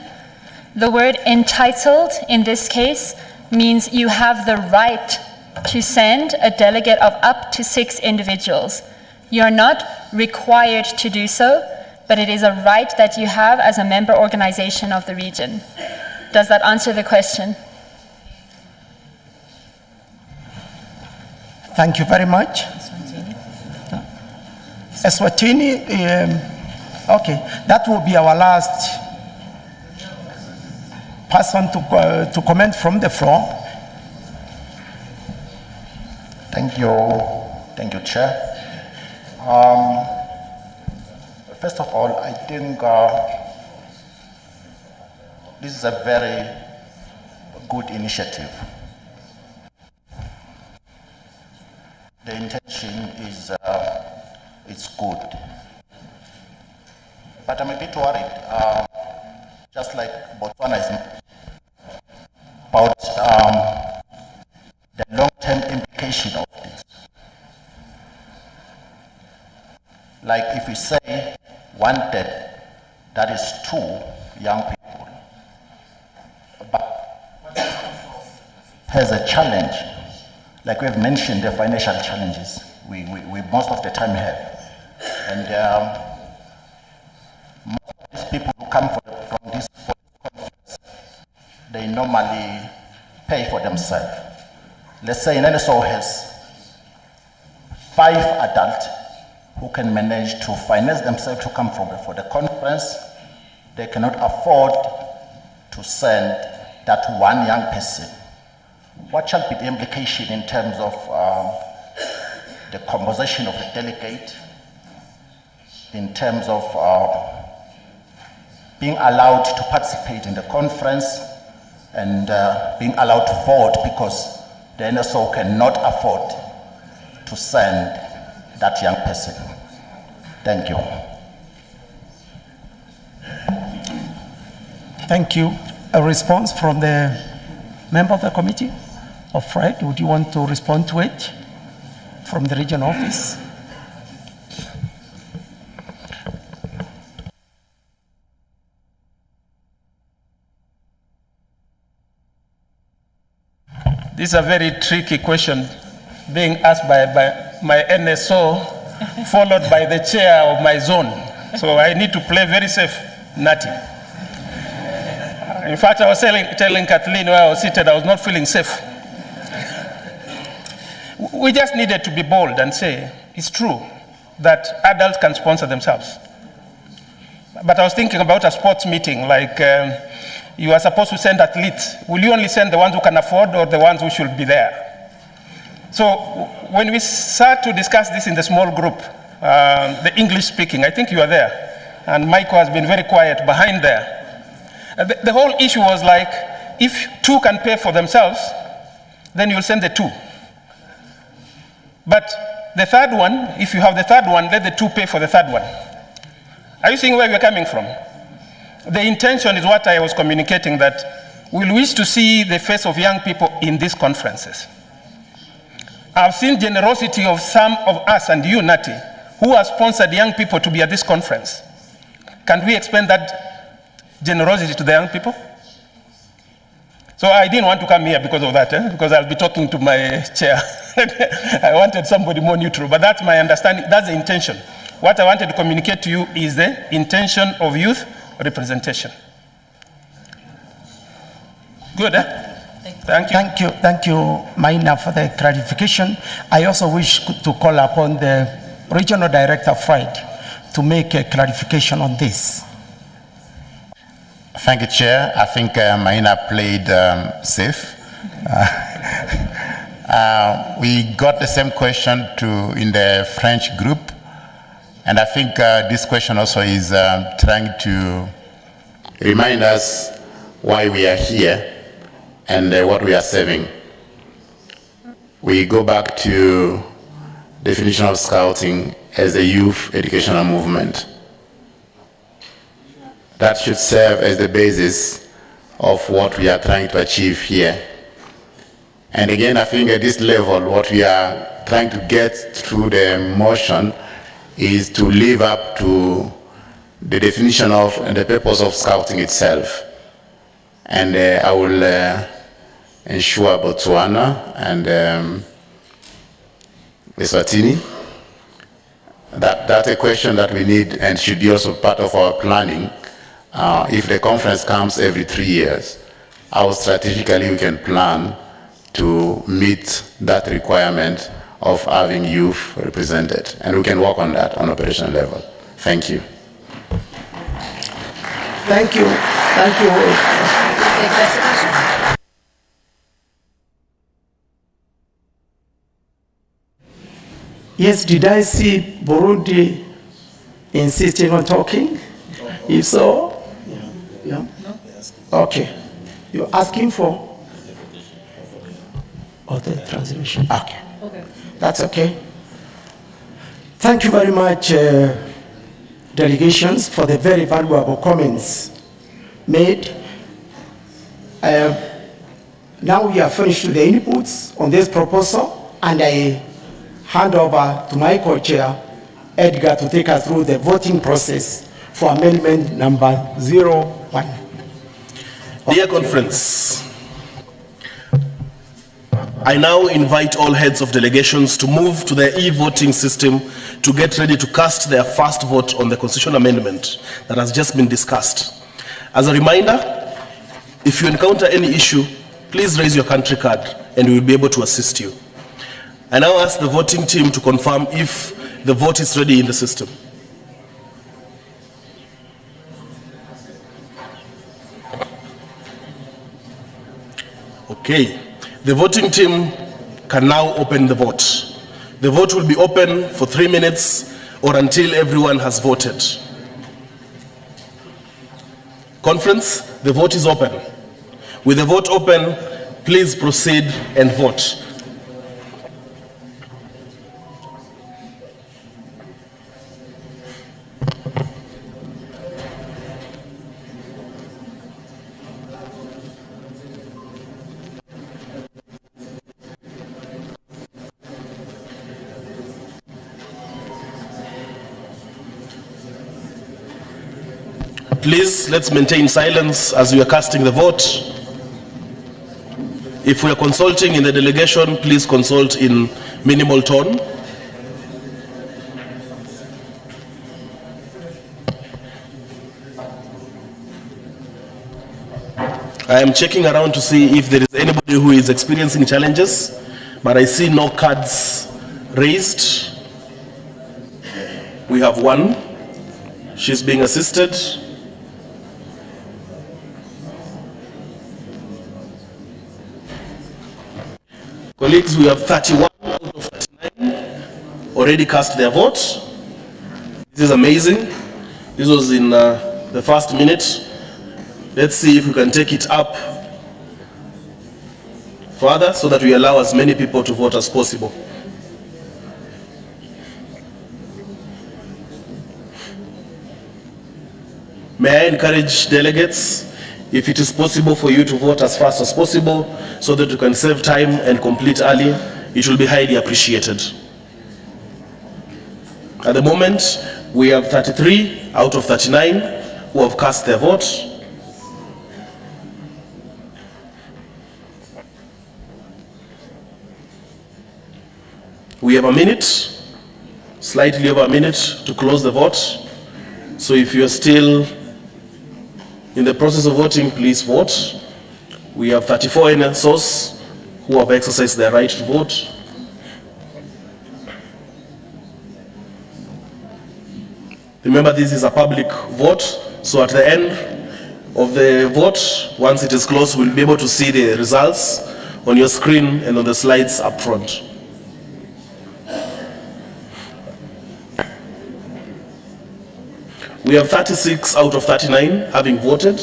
the word entitled in this case means you have the right to send a delegate of up to 6 individuals. You're not required to do so, but it is a right that you have as a member organization of the region. Does that answer the question? Thank you very much. Eswatini, okay, that will be our last person to comment from the floor. Thank you, Chair. First of all, I think this is a very good initiative. The intention is it's good, but I'm a bit worried. Just like Botswana is about the long-term implication of this. Like if we say wanted, that is 2 young people, but has a challenge. Like we've mentioned, the financial challenges we most of the time have. And most of these people who come from this conference, they normally pay for themselves. Let's say an NSO has 5 adults who can manage to finance themselves to come for the conference. They cannot afford to send that 1 young person. What shall be the implication in terms of the composition of the delegate, in terms of being allowed to participate in the conference and being allowed to vote, because the NSO cannot afford to send that young person? Thank you. Thank you. A response from the member of the committee? Or Fred, would you want to respond to it from the region office? This is a very tricky question being asked by my NSO, followed by the chair of my zone. So I need to play very safe, Nati. In fact, I was telling Kathleen where I was seated, I was not feeling safe. We just needed to be bold and say, it's true that adults can sponsor themselves. But I was thinking about a sports meeting, like you are supposed to send athletes. Will you only send the ones who can afford or the ones who should be there? So when we start to discuss this in the small group, the English speaking, I think you are there, and Michael has been very quiet behind there. The whole issue was like, if two can pay for themselves, then you'll send the two. But the third one, if you have the third one, let the two pay for the third one. Are you seeing where we're coming from? The intention is what I was communicating, that we'll wish to see the face of young people in these conferences. I've seen generosity of some of us and you, Nati, who have sponsored young people to be at this conference. Can we expand that generosity to the young people? So I didn't want to come here because of that, because I'll be talking to my chair. I wanted somebody more neutral, but that's my understanding, that's the intention. What I wanted to communicate to you is the intention of youth representation. Good, Thank you. Thank you, Maina, for the clarification. I also wish to call upon the Regional Director of Friday to make a clarification on this. Thank you, Chair. I think Maina played safe. We got the same question in the French group, and I think this question also is trying to remind us why we are here and what we are serving. We go back to definition of scouting as a youth educational movement. That should serve as the basis of what we are trying to achieve here. And again, I think at this level, what we are trying to get through the motion is to live up to the definition of and the purpose of scouting itself. And I will ensure Botswana and Eswatini that's a question that we need and should be also part of our planning. If the conference comes every 3 years, how strategically we can plan to meet that requirement of having youth represented. And we can work on that on operational level. Thank you. Thank you. Thank you. Yes, did I see Burundi insisting on talking? If so, yeah. Okay. You're asking for? Oh, the translation. Okay. That's okay. Thank you very much, delegations, for the very valuable comments made. Now we are finished with the inputs on this proposal, and I hand over to my co-chair, Edgar, to take us through the voting process for amendment number 01. Dear conference, I now invite all heads of delegations to move to the e-voting system to get ready to cast their first vote on the constitutional amendment that has just been discussed. As a reminder, if you encounter any issue, please raise your country card and we will be able to assist you. I now ask the voting team to confirm if the vote is ready in the system. Okay, the voting team can now open the vote. The vote will be open for 3 minutes or until everyone has voted. Conference, the vote is open. With the vote open, please proceed and vote. Please, let's maintain silence as we are casting the vote. If we are consulting in the delegation, please consult in minimal tone. I am checking around to see if there is anybody who is experiencing challenges, but I see no cards raised. We have one. She's being assisted. Colleagues, we have 31 out of 39 already cast their vote. This is amazing. This was in the first minute. Let's see if we can take it up further so that we allow as many people to vote as possible. May I encourage delegates, if it is possible for you to vote as fast as possible so that you can save time and complete early, it will be highly appreciated. At the moment, we have 33 out of 39 who have cast their vote. We have a minute, slightly over a minute to close the vote. So if you are still in the process of voting, please vote. We have 34 NSOs who have exercised their right to vote. Remember, this is a public vote, so at the end of the vote, once it is closed, we'll be able to see the results on your screen and on the slides up front. We have 36 out of 39 having voted.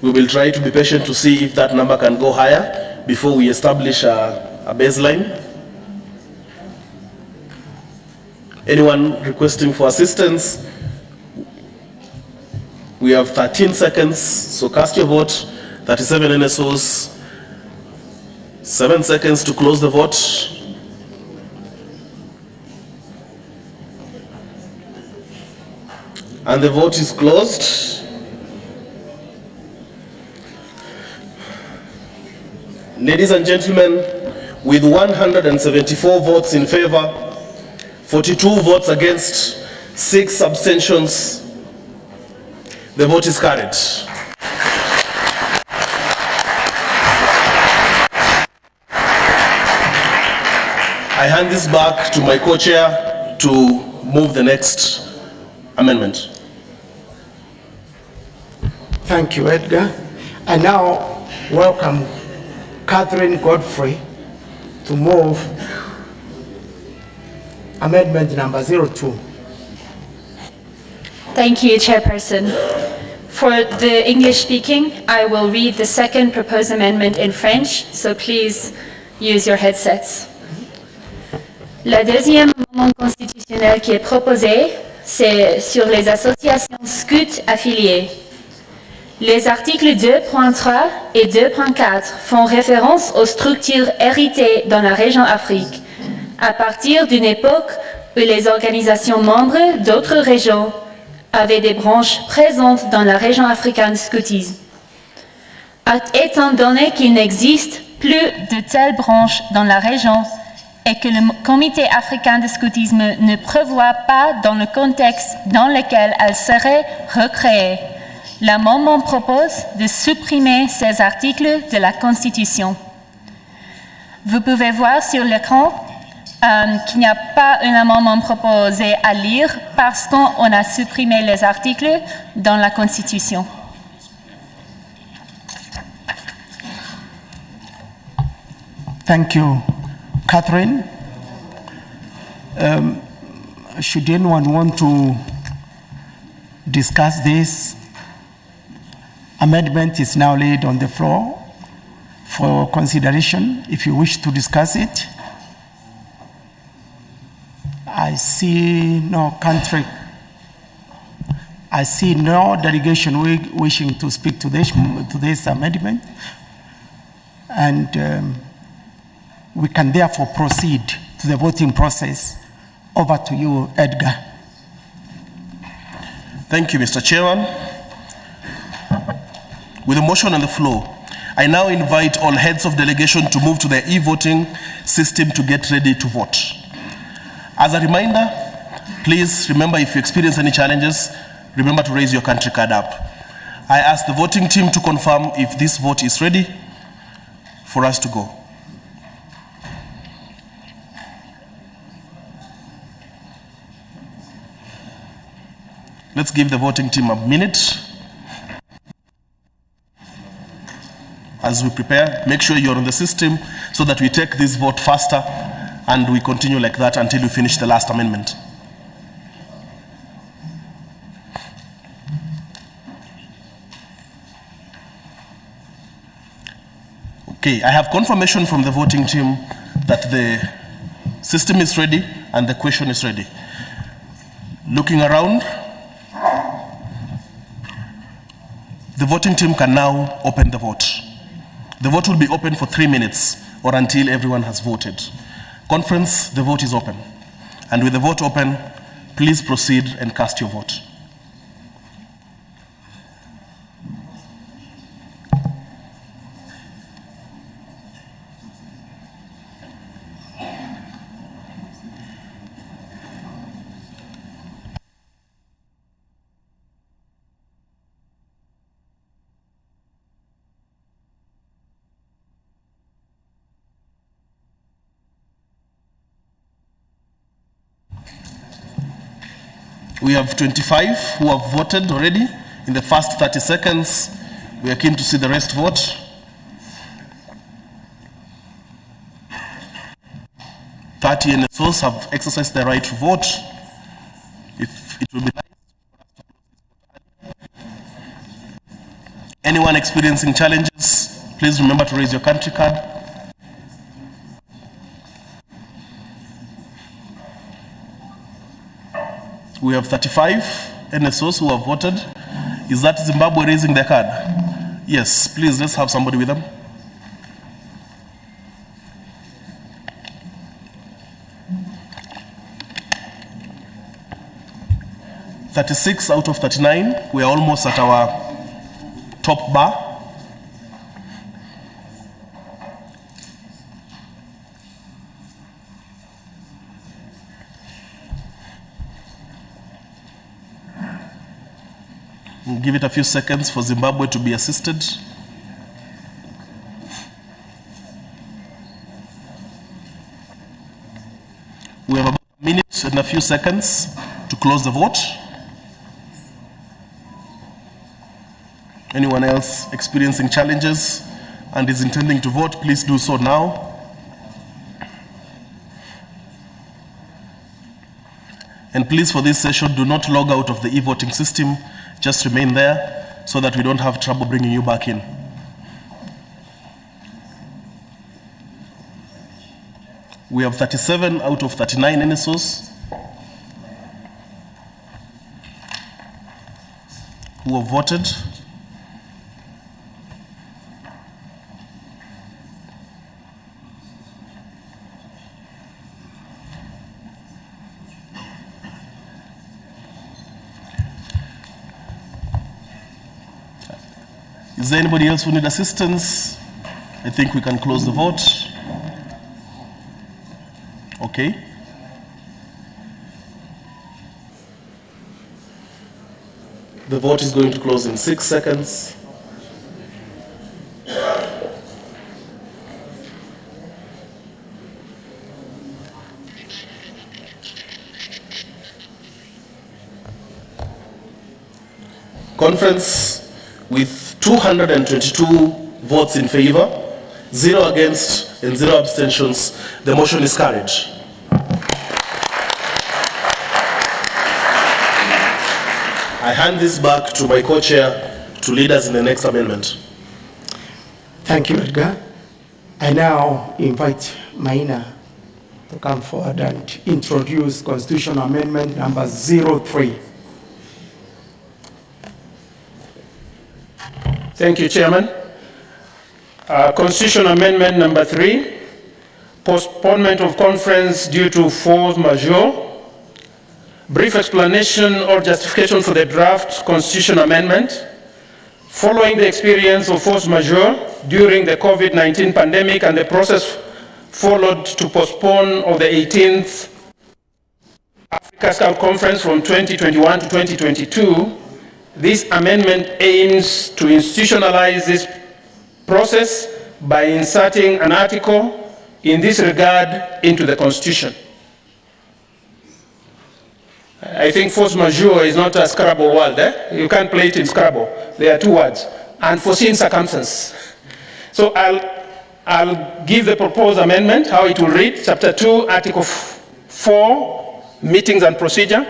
We will try to be patient to see if that number can go higher before we establish a baseline. Anyone requesting for assistance? We have 13 seconds, so cast your vote. 37 NSOs, 7 seconds to close the vote. And the vote is closed. Ladies and gentlemen, with 174 votes in favor, 42 votes against, 6 abstentions, the vote is carried. I hand this back to my co-chair to move the next amendment. Thank you, Edgar. I now welcome Catherine Godfrey to move amendment number 02. Thank you, Chairperson. For the English speaking, I will read the second proposed amendment in French, so please use your headsets. Le deuxième amendement constitutionnel qui est proposé, c'est sur les associations scouts affiliées. Les articles 2.3 et 2.4 font référence aux structures héritées dans la région Afrique, à partir d'une époque où les organisations membres d'autres régions avaient des branches présentes dans la région africaine scoutisme. Étant donné qu'il n'existe plus de telles branches dans la région et que le Comité africain de scoutisme ne prévoit pas dans le contexte dans lequel elles seraient recréées, l'amendement propose de supprimer ces articles de la Constitution. Vous pouvez voir sur l'écran qu'il n'y a pas un amendement proposé à lire parce qu'on a supprimé les articles dans la Constitution. Thank you, Catherine. Should anyone want to discuss this? Amendment is now laid on the floor for consideration. If you wish to discuss it, I see no country. I see no delegation wishing to speak to this amendment, and we can therefore proceed to the voting process. Over to you, Edgar. Thank you, Mr. Chairman. With a motion on the floor, I now invite all heads of delegation to move to the e-voting system to get ready to vote. As a reminder, please remember, if you experience any challenges, remember to raise your country card up. I ask the voting team to confirm if this vote is ready for us to go. Let's give the voting team a minute. As we prepare, make sure you're on the system so that we take this vote faster and we continue like that until we finish the last amendment. Okay, I have confirmation from the voting team that the system is ready and the question is ready. Looking around, the voting team can now open the vote. The vote will be open for 3 minutes or until everyone has voted. Conference, the vote is open. And with the vote open, please proceed and cast your vote. We have 25 who have voted already. In the first 30 seconds, we are keen to see the rest vote. NSOs have exercised their right to vote. If it will be nice. Anyone experiencing challenges, please remember to raise your country card. We have 35 NSOs who have voted. Is that Zimbabwe raising their card? Yes, please, let's have somebody with them. (36 out of 39). We are almost at our top bar. We'll give it a few seconds for Zimbabwe to be assisted. We have about a minute and a few seconds to close the vote. Anyone else experiencing challenges and is intending to vote, please do so now. And please, for this session, do not log out of the e-voting system. Just remain there so that we don't have trouble bringing you back in. We have 37 out of 39 NSOs who have voted. Is there anybody else who needs assistance? I think we can close the vote. Okay. The vote is going to close in 6 seconds. Conference, with 222 votes in favor, 0 against and 0 abstentions, the motion is carried. I hand this back to my co-chair to lead us in the next amendment. Thank you, Edgar. I now invite Maina to come forward and introduce Constitutional Amendment number 03. Thank you, Chairman. Constitution Amendment number 3, postponement of conference due to force majeure. Brief explanation or justification for the draft Constitution Amendment. Following the experience of force majeure during the COVID-19 pandemic and the process followed to postpone of the 18th Africa Scout Conference from 2021 to 2022, This amendment aims to institutionalize this process by inserting an article in this regard into the Constitution. I think force majeure is not a Scrabble word. You can't play it in Scrabble. There are two words. Unforeseen circumstance. So I'll give the proposed amendment, how it will read. Chapter 2, Article 4, Meetings and Procedure.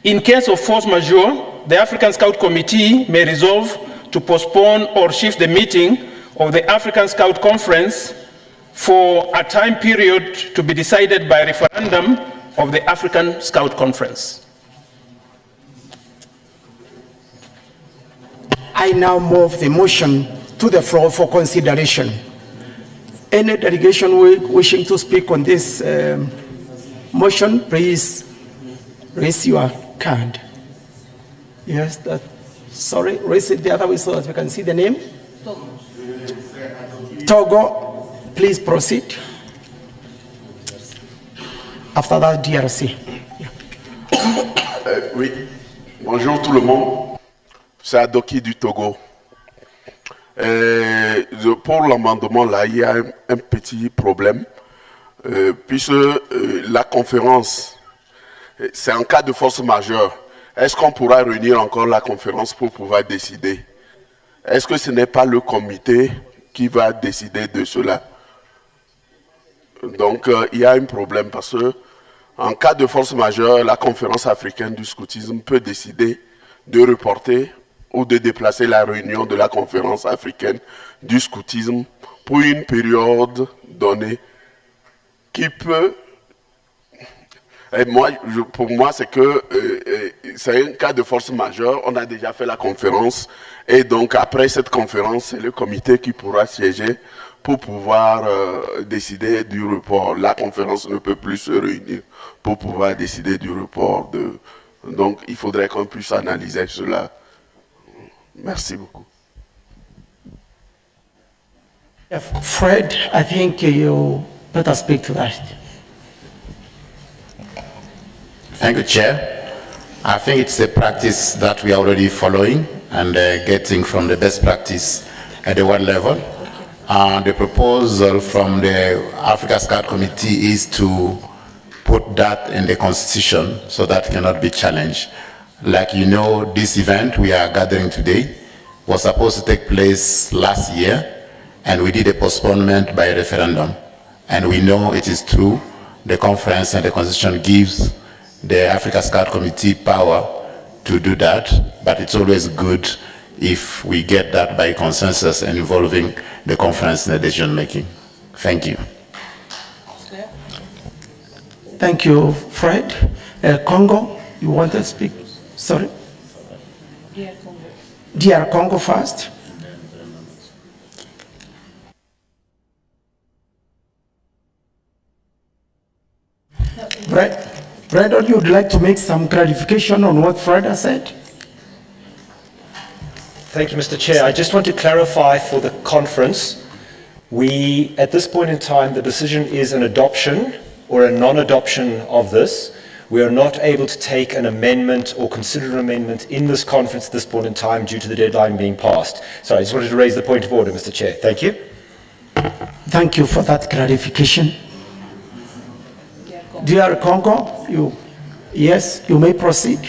In case of force majeure, the African Scout Committee may resolve to postpone or shift the meeting of the African Scout Conference for a time period to be decided by referendum of the African Scout Conference. I now move the motion to the floor for consideration. Any delegation wishing to speak on this motion, please raise your card. Yes, sorry, raise it the other way so that we can see the name. Togo, please proceed. After that, DRC. Oui, bonjour tout le monde. C'est Adoki du Togo. Pour l'amendement, là, il y a un petit problème. Puisque la conférence, c'est en cas de force majeure. Est-ce qu'on pourra réunir encore la conférence pour pouvoir décider? Est-ce que ce n'est pas le comité qui va décider de cela? Donc, il y a un problème parce que en cas de force majeure, la conférence africaine du scoutisme peut décider de reporter ou de déplacer la réunion de la conférence africaine du scoutisme pour une période donnée qui peut... Et moi, pour moi, c'est que c'est un cas de force majeure. On a déjà fait la conférence et donc après cette conférence, c'est le comité qui pourra siéger pour pouvoir décider du report. La conférence ne peut plus se réunir pour pouvoir décider du report. Donc, il faudrait qu'on puisse analyser cela. Merci beaucoup. Fred, I think you better speak to that. Thank you, Chair. I think it's a practice that we are already following and getting from the best practice at the world level. The proposal from the Africa Scout Committee is to put that in the Constitution so that it cannot be challenged. Like you know, this event we are gathering today was supposed to take place last year, and we did a postponement by a referendum. And we know it is true, the conference and the Constitution gives the Africa Scout Committee power to do that, but it's always good if we get that by consensus and involving the conference in the decision making. Thank you. Thank you, Fred. Congo, you want to speak? Sorry. DR Congo first. Brandon, you'd like to make some clarification on what Fred has said? Thank you, Mr. Chair. I just want to clarify for the conference, at this point in time, the decision is an adoption or a non-adoption of this. We are not able to take an amendment or consider an amendment in this conference at this point in time due to the deadline being passed. So I just wanted to raise the point of order, Mr. Chair. Thank you. Thank you for that clarification. DR Congo, yes, you may proceed.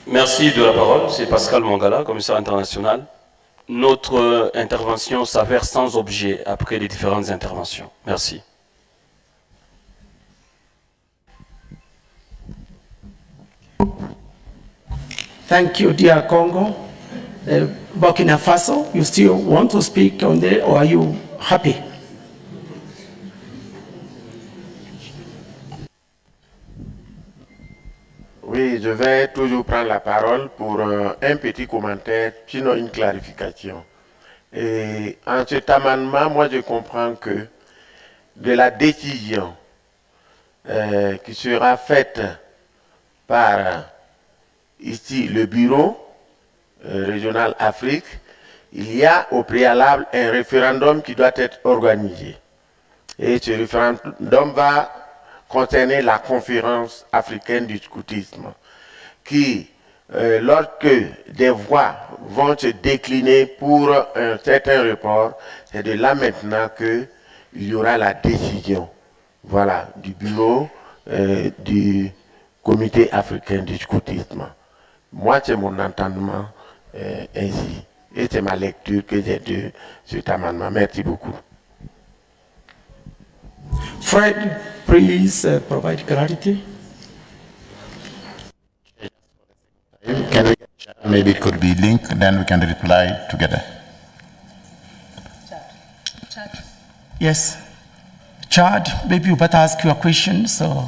Merci de la parole, c'est Pascal Mangala, commissaire international. Notre intervention s'avère sans objet après les différentes interventions. Merci. Thank you, dear Congo. Burkina Faso, you still want to speak on there, or are you happy? Oui, je vais toujours prendre la parole pour un petit commentaire, sinon une clarification. Et en cet amendement, moi je comprends que de la décision qui sera faite par ici le bureau régional Afrique, il y a au préalable un référendum qui doit être organisé. Et ce référendum va concerner la conférence africaine du scoutisme, qui lorsque des voix vont se décliner pour un certain report, c'est de là maintenant qu'il y aura la décision, voilà, du bureau du comité africain du scoutisme. Moi, c'est mon entendement ainsi. Et c'est ma lecture que j'ai de cet amendement. Merci beaucoup. Fred, please provide clarity. Can we maybe it could be linked, then we can reply together. Yes. Chad, maybe you better ask your question so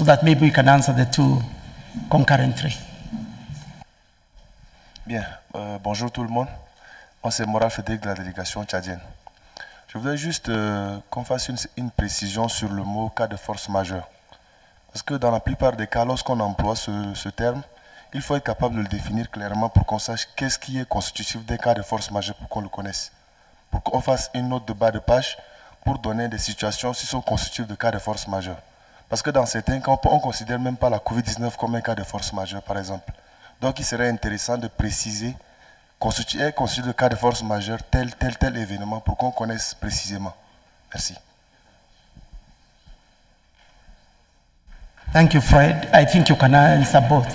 that maybe we can answer the two concurrently. Bien, bonjour tout le monde. Moi c'est Moral Frédéric de la délégation tchadienne. Je voudrais juste qu'on fasse une précision sur le mot cas de force majeure. Parce que dans la plupart des cas, lorsqu'on emploie ce terme, il faut être capable de le définir clairement pour qu'on sache qu'est-ce qui est constitutif des cas de force majeure pour qu'on le connaisse. Pour qu'on fasse une note de bas de page pour donner des situations qui sont constitutives de cas de force majeure. Parce que dans certains cas, on ne considère même pas la COVID-19 comme un cas de force majeure, par exemple. Donc il serait intéressant de préciser, constituer de cas de force majeure tel événement pour qu'on connaisse précisément. Merci. Thank you, Fred. I think you can answer both.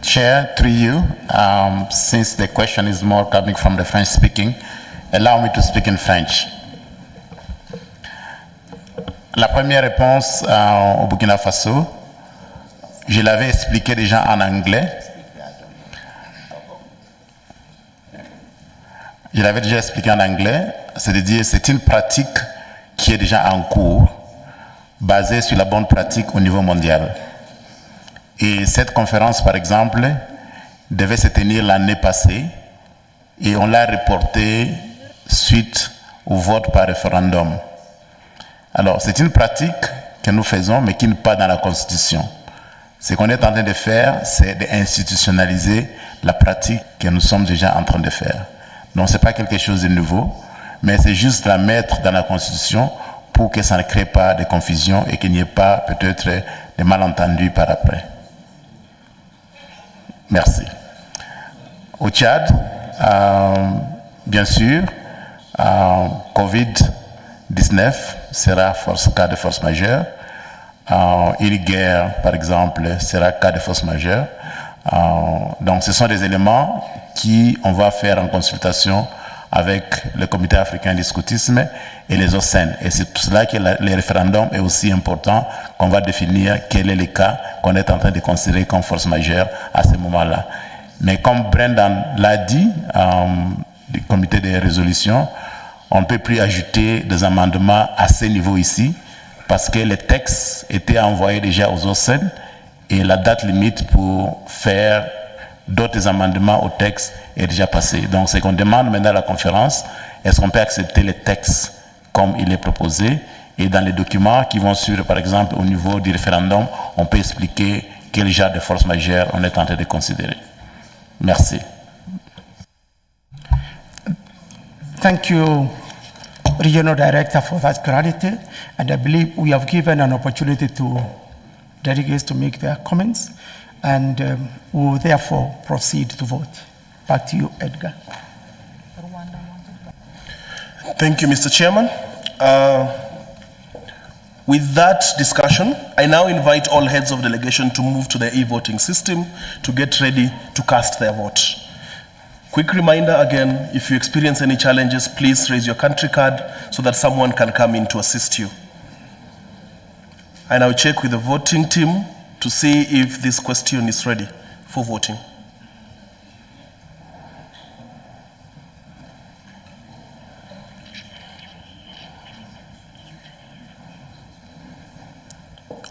Chair, through you, since the question is more coming from the French speaking, allow me to speak in French. La première réponse au Burkina Faso, je l'avais expliqué déjà en anglais. Je l'avais déjà expliqué en anglais, c'est-à-dire c'est une pratique qui est déjà en cours, basée sur la bonne pratique au niveau mondial. Et cette conférence, par exemple, devait se tenir l'année passée et on l'a reportée suite au vote par référendum. Alors, c'est une pratique que nous faisons, mais qui n'est pas dans la Constitution. Ce qu'on est en train de faire, c'est d'institutionnaliser la pratique que nous sommes déjà en train de faire. Donc, ce n'est pas quelque chose de nouveau, mais c'est juste la mettre dans la Constitution pour que ça ne crée pas de confusion et qu'il n'y ait pas peut-être de malentendus par après. Merci. Au Tchad, bien sûr, COVID-19 sera cas de force majeure. Une guerre, par exemple, sera cas de force majeure. Donc, ce sont des éléments qu'on va faire en consultation avec le Comité africain du scoutisme et les OCN. Et c'est tout cela que le référendum est aussi important, qu'on va définir quel est le cas qu'on est en train de considérer comme force majeure à ce moment-là. Mais comme Brendan l'a dit, du comité de résolution, on ne peut plus ajouter des amendements à ce niveau ici, parce que les textes étaient envoyés déjà aux OCN et la date limite pour faire d'autres amendements au texte est déjà passée. Donc, ce qu'on demande maintenant à la conférence, est-ce qu'on peut accepter les textes comme il est proposé, et dans les documents qui vont suivre, par exemple, au niveau du référendum, on peut expliquer quel genre de force majeure on est en train de considérer. Merci. Thank you, Regional Director, for that clarity. And I believe we have given an opportunity to delegates to make their comments, and we will therefore proceed to vote. Back to you, Edgar. Thank you, Mr. Chairman. With that discussion, I now invite all heads of delegation to move to the e-voting system to get ready to cast their vote. Quick reminder again, if you experience any challenges, please raise your country card so that someone can come in to assist you. I now check with the voting team to see if this question is ready for voting.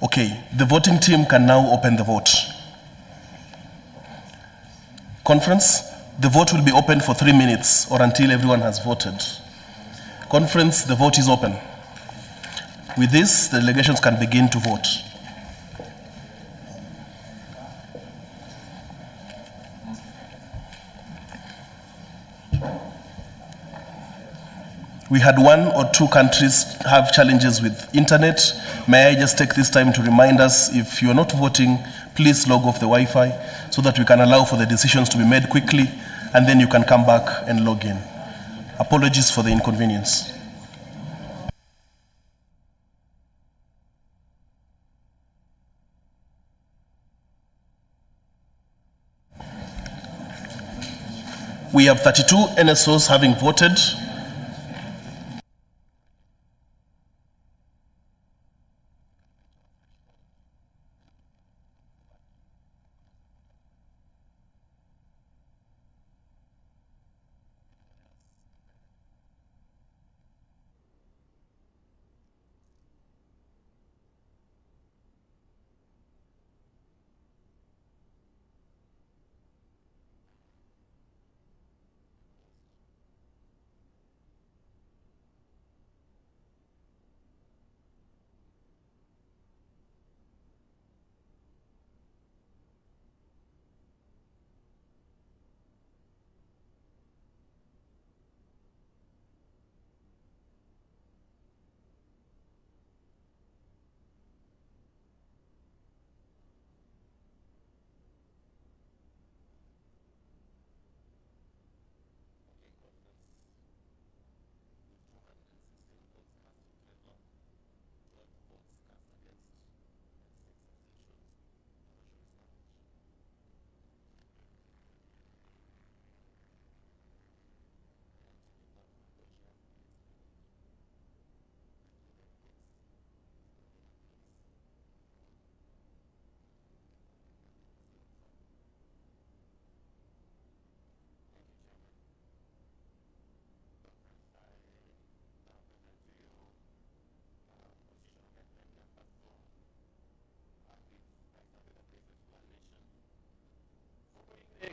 Okay, the voting team can now open the vote. Conference, the vote will be open for 3 minutes or until everyone has voted. Conference, the vote is open. With this, the delegations can begin to vote. We had 1 or 2 countries have challenges with internet. May I just take this time to remind us, if you are not voting, please log off the Wi-Fi so that we can allow for the decisions to be made quickly, and then you can come back and log in. Apologies for the inconvenience. We have 32 NSOs having voted.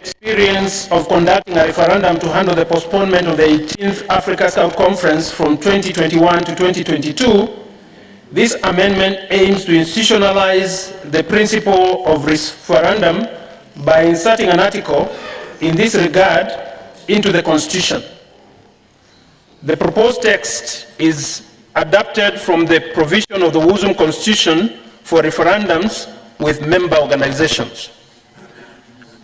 Experience of conducting a referendum to handle the postponement of the 18th Africa Scout Conference from 2021 to 2022, this amendment aims to institutionalize the principle of referendum by inserting an article in this regard into the Constitution. The proposed text is adapted from the provision of the WUZUM Constitution for referendums with member organizations.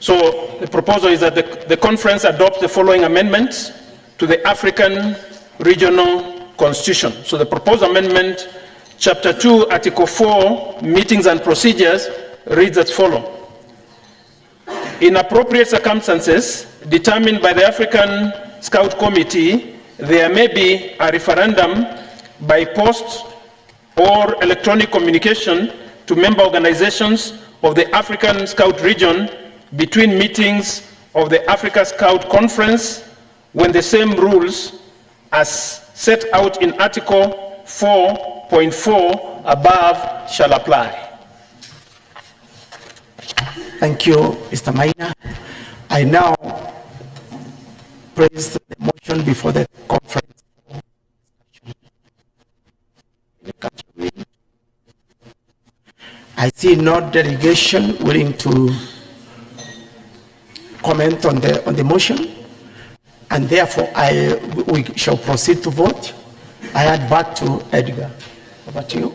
So the proposal is that the conference adopts the following amendments to the African Regional Constitution. So the proposed amendment, Chapter 2, Article 4, Meetings and Procedures, reads as follows. In appropriate circumstances determined by the African Scout Committee, there may be a referendum by post or electronic communication to member organizations of the African Scout region between meetings of the Africa Scout Conference when the same rules as set out in Article 4.4 above shall apply. Thank you, Mr. Maina. I now place the motion before the conference. I see no delegation willing to comment on the motion, and therefore we shall proceed to vote. I hand back to Edgar. Over to you.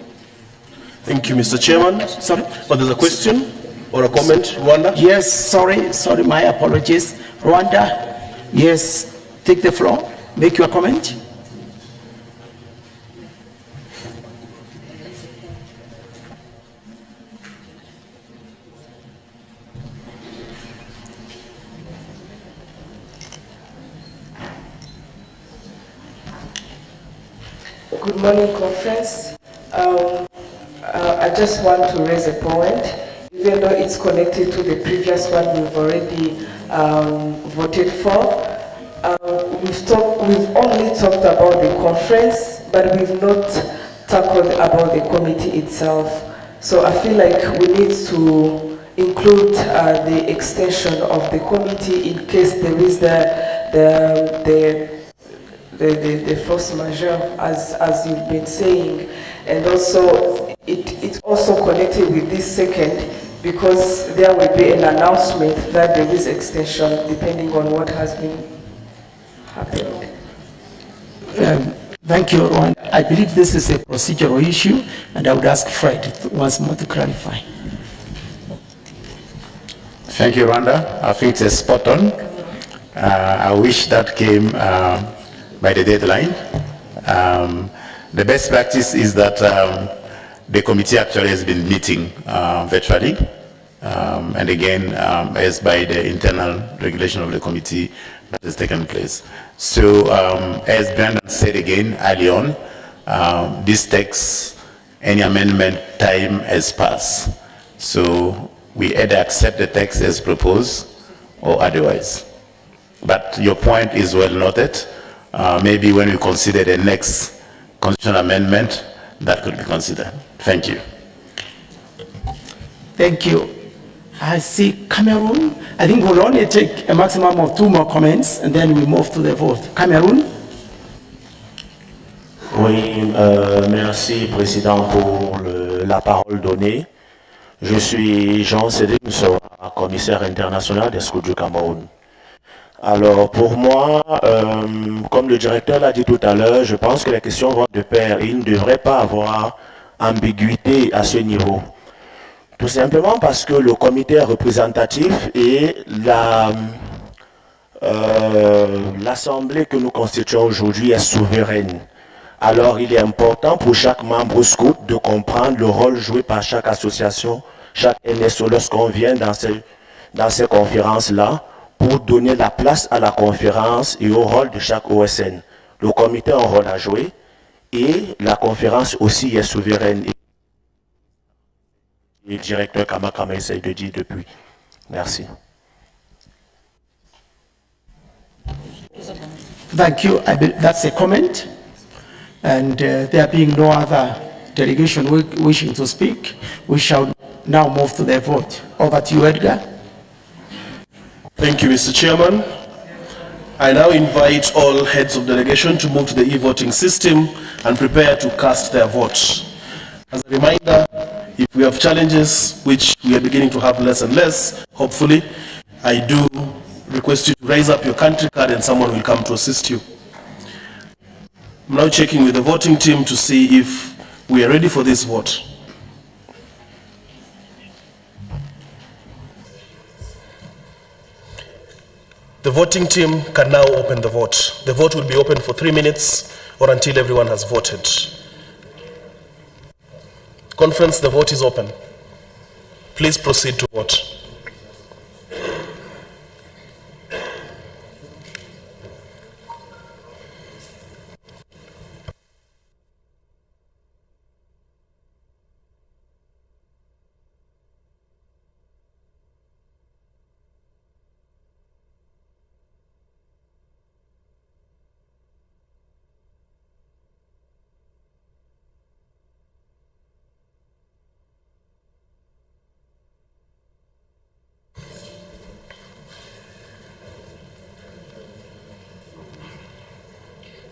Thank you, Mr. Chairman. Sorry, but there's a question or a comment, Rwanda? Yes, sorry, my apologies. Rwanda, yes, take the floor, make your comment. Good morning, conference. I just want to raise a point. Even though it's connected to the previous one we've already voted for, we've only talked about the conference, but we've not tackled about the committee itself. So I feel like we need to include the extension of the committee in case there is the force majeure, as you've been saying, and also it's also connected with this second, because there will be an announcement that there is extension depending on what has been happened. Thank you, Ron. I believe this is a procedural issue, and I would ask Fred once more to clarify. Thank you, Rhonda. I think it's spot on. I wish that came by the deadline. The best practice is that the committee actually has been meeting virtually, and again, as by the internal regulation of the committee that has taken place. So, as Brandon said again early on, this takes any amendment time has passed. So, we either accept the text as proposed or otherwise. But your point is well noted. Maybe when we consider the next constitutional amendment, that could be considered. Thank you. Thank you. I see Cameroon. I think we'll only take a maximum of 2 more comments and then we move to the vote. Cameroon. Oui, merci Président pour la parole donnée. Je suis Jean Sédé, commissaire international des scouts du Cameroun. Alors pour moi, comme le directeur l'a dit tout à l'heure, je pense que les questions vont de pair. Il ne devrait pas avoir ambiguïté à ce niveau. Tout simplement parce que le comité représentatif et l'assemblée que nous constituons aujourd'hui est souveraine. Alors il est important pour chaque membre scout de comprendre le rôle joué par chaque association, chaque NSO lorsqu'on vient dans ces conférences-là, pour donner la place à la conférence et au rôle de chaque OSN. Le comité a un rôle à jouer et la conférence aussi est souveraine. Et le directeur Kamakama essaye de dire depuis. Merci. Thank you. That's a comment. And there being no other delegation wishing to speak, we shall now move to the vote. Over to you, Edgar. Thank you, Mr. Chairman. I now invite all heads of delegation to move to the e-voting system and prepare to cast their votes. As a reminder, if we have challenges, which we are beginning to have less and less, hopefully, I do request you to raise up your country card and someone will come to assist you. I'm now checking with the voting team to see if we are ready for this vote. The voting team can now open the vote. The vote will be open for 3 minutes or until everyone has voted. Conference, the vote is open. Please proceed to vote.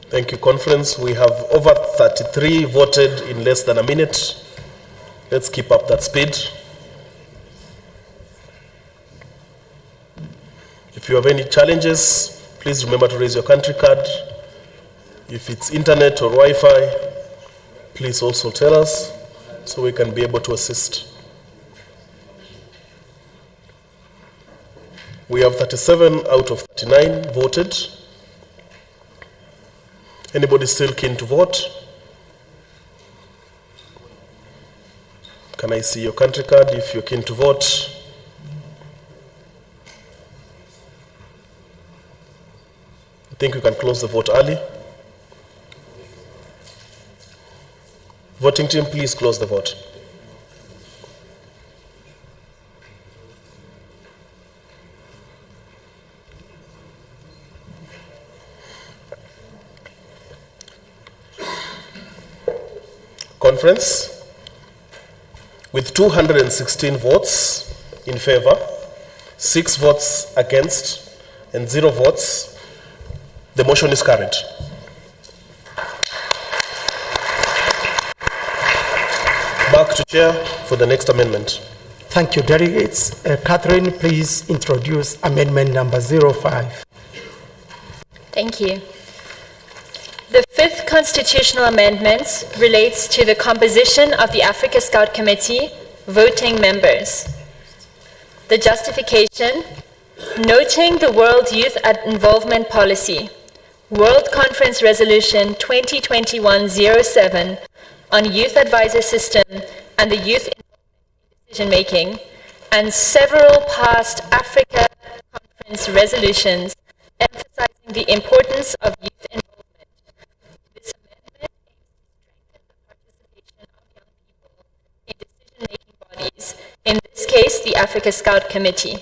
Thank you, conference. We have over 33 voted in less than a minute. Let's keep up that speed. If you have any challenges, please remember to raise your country card. If it's internet or Wi-Fi, please also tell us so we can be able to assist. We have 37 out of 39 voted. Anybody still keen to vote? Can I see your country card if you're keen to vote? I think we can close the vote early. Voting team, please close the vote. Conference, with 216 votes in favor, 6 votes against, and 0 votes, the motion is carried. Back to Chair for the next amendment. Thank you, delegates. Catherine, please introduce amendment number 05. Thank you. The 5th constitutional amendment relates to the composition of the Africa Scout Committee voting members. The justification, noting the World Youth Involvement Policy, World Conference Resolution 2021-07 on Youth Advisor System and the Youth Decision Making, and several past Africa Conference resolutions emphasizing the importance of youth involvement. This amendment aims to strengthen the participation of young people in decision-making bodies, in this case, the Africa Scout Committee.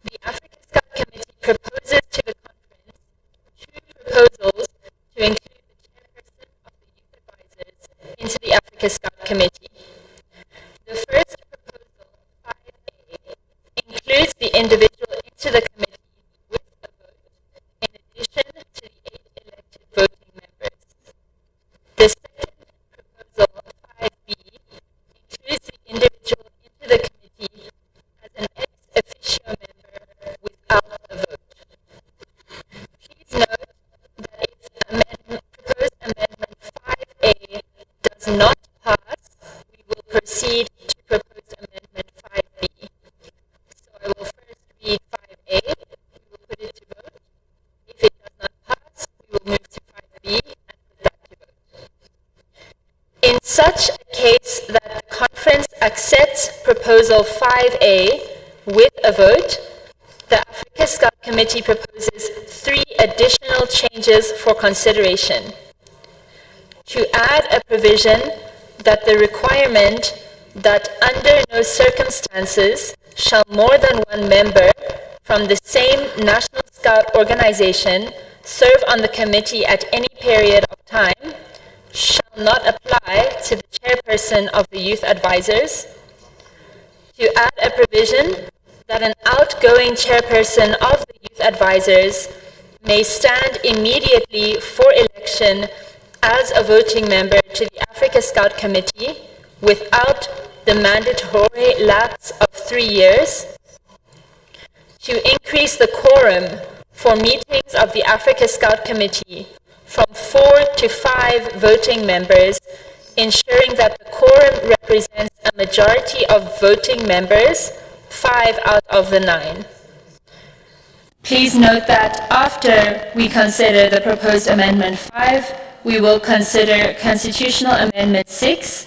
The Africa Scout Committee proposes to the conference two proposals to include the chairperson of the youth advisors into the Africa Scout Committee. The first proposal, 5A, includes the individual into the committee with a vote, in addition to the 8 elected voting members. The second proposal, 5B, includes the individual into the committee as an ex officio member without a vote. Please note that if proposed amendment 5A does not pass, we will proceed to proposed amendment 5B. So I will first read 5A, we will put it to vote. If it does not pass, we will move to 5B and put that to vote. In such a case that the conference accepts proposal 5A with a vote, the Africa Scout Committee proposes 3 additional changes for consideration. To add a provision that the requirement that under no circumstances shall more than one member from the same National Scout organization serve on the committee at any period of time shall not apply to the chairperson of the youth advisors. To add a provision that an outgoing chairperson of the youth advisors may stand immediately for election as a voting member to the Africa Scout Committee without the mandatory lapse of 3 years. To increase the quorum for meetings of the Africa Scout Committee from 4 to 5 voting members, ensuring that the quorum represents a majority of voting members, 5 out of the 9. Please note that after we consider the proposed Amendment 5, we will consider Constitutional Amendment 6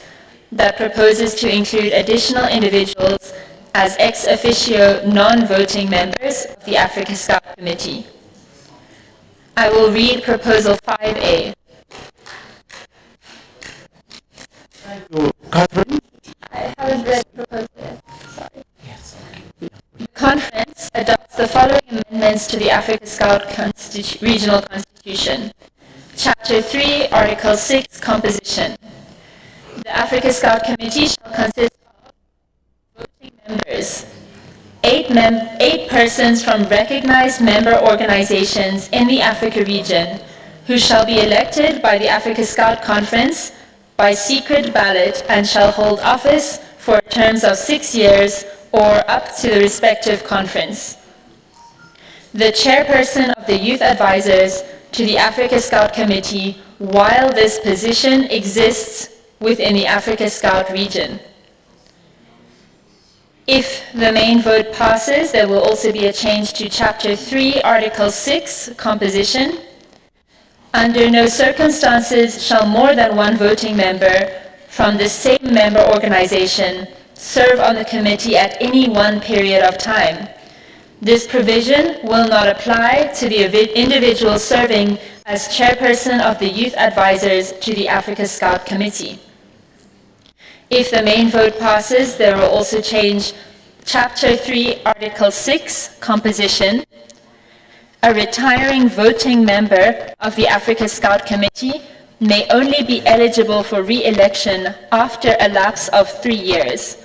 that proposes to include additional individuals as ex officio non-voting members of the Africa Scout Committee. I will read Proposal 5A. I haven't read Proposal yet. Sorry. Yes. The conference adopts the following amendments to the Africa Scout Regional Constitution. Chapter 3, Article 6, Composition. The Africa Scout Committee shall consist of voting members, 8 persons from recognized member organizations in the Africa region who shall be elected by the Africa Scout Conference by secret ballot and shall hold office for terms of 6 years or up to the respective conference. The chairperson of the youth advisors to the Africa Scout Committee while this position exists within the Africa Scout region. If the main vote passes, there will also be a change to Chapter 3, Article 6, Composition. Under no circumstances shall more than one voting member from the same member organization serve on the committee at any one period of time. This provision will not apply to the individual serving as chairperson of the youth advisors to the Africa Scout Committee. If the main vote passes, there will also change Chapter 3, Article 6, Composition. A retiring voting member of the Africa Scout Committee may only be eligible for re-election after a lapse of 3 years.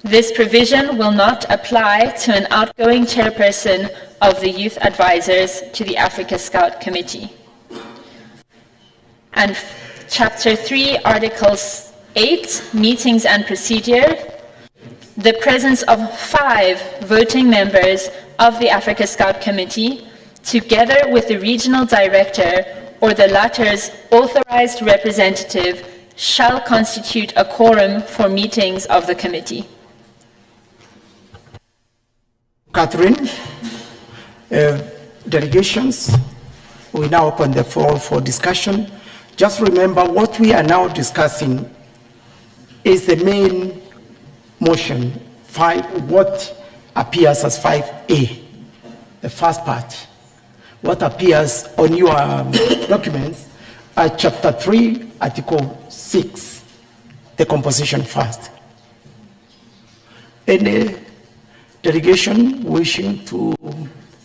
This provision will not apply to an outgoing chairperson of the youth advisors to the Africa Scout Committee. And Chapter 3, Article 8, Meetings and Procedure. The presence of 5 voting members of the Africa Scout Committee, together with the regional director or the latter's authorized representative, shall constitute a quorum for meetings of the committee. Catherine. Delegations, we now open the floor for discussion. Just remember what we are now discussing is the main motion, what appears as 5A, the first part. What appears on your documents are Chapter 3, Article 6, the composition first. Any delegation wishing to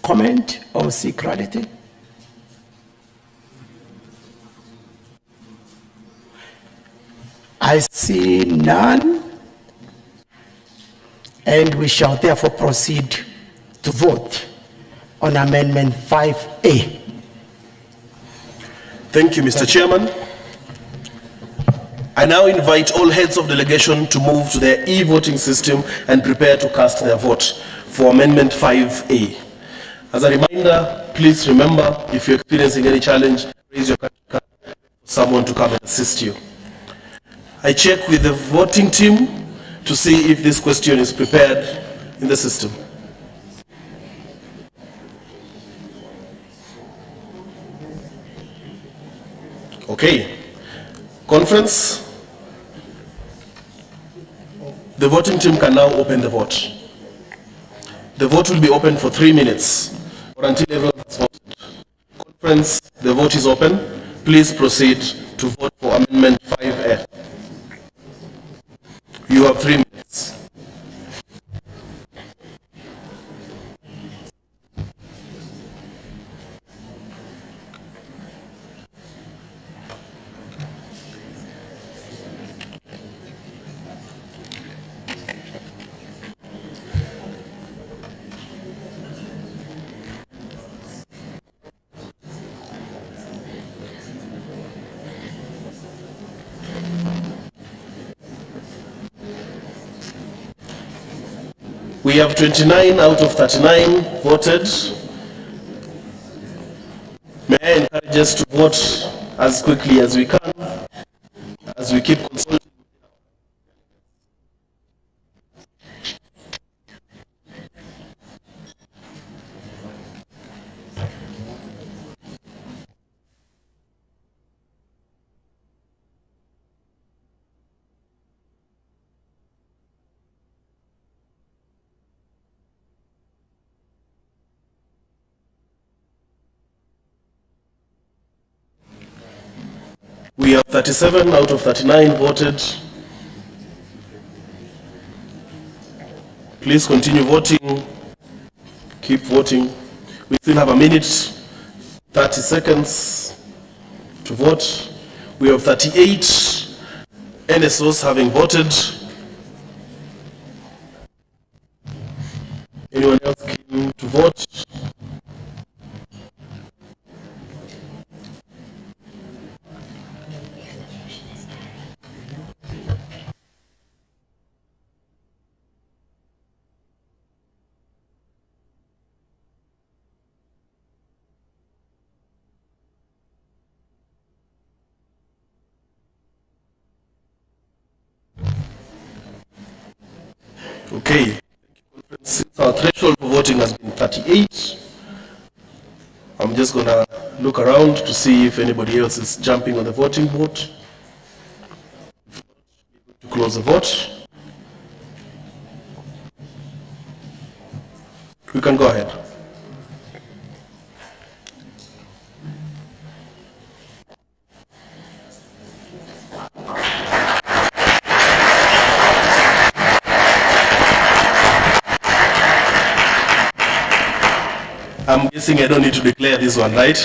comment or seek clarity? I see none, and we shall therefore proceed to vote on Amendment 5A. Thank you, Mr. Chairman. I now invite all heads of delegation to move to their e-voting system and prepare to cast their vote for Amendment 5A. As a reminder, please remember, if you're experiencing any challenge, raise your card for someone to come and assist you. I check with the voting team to see if this question is prepared in the system. Okay. Conference, the voting team can now open the vote. The vote will be open for 3 minutes or until everyone has voted. Conference, the vote is open. Please proceed to vote for Amendment 5A. You have 3 minutes. We have 29 out of 39 voted. May I encourage us to vote as quickly as we can, as we keep consulting. We have 37 out of 39 voted. Please continue voting. Keep voting. We still have a minute, 30 seconds to vote. We have 38 NSOs having voted. Anyone else keen to vote? Okay. Since our threshold for voting has been 38, I'm just going to look around to see if anybody else is jumping on the voting board. To close the vote. We can go ahead. I'm guessing I don't need to declare this one, right?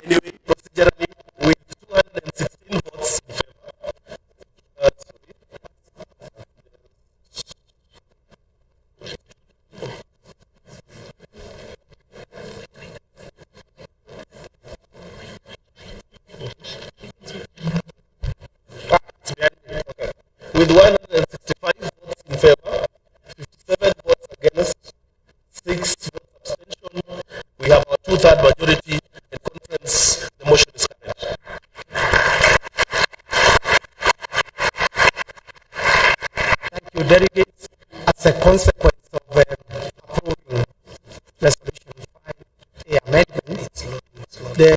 Anyway, procedurally, with 216 votes in favor. With 165 votes in favor, 57 votes against, 6 votes abstention, we have a two-thirds majority in conference. The motion is carried. Thank you, delegates. As a consequence of Then,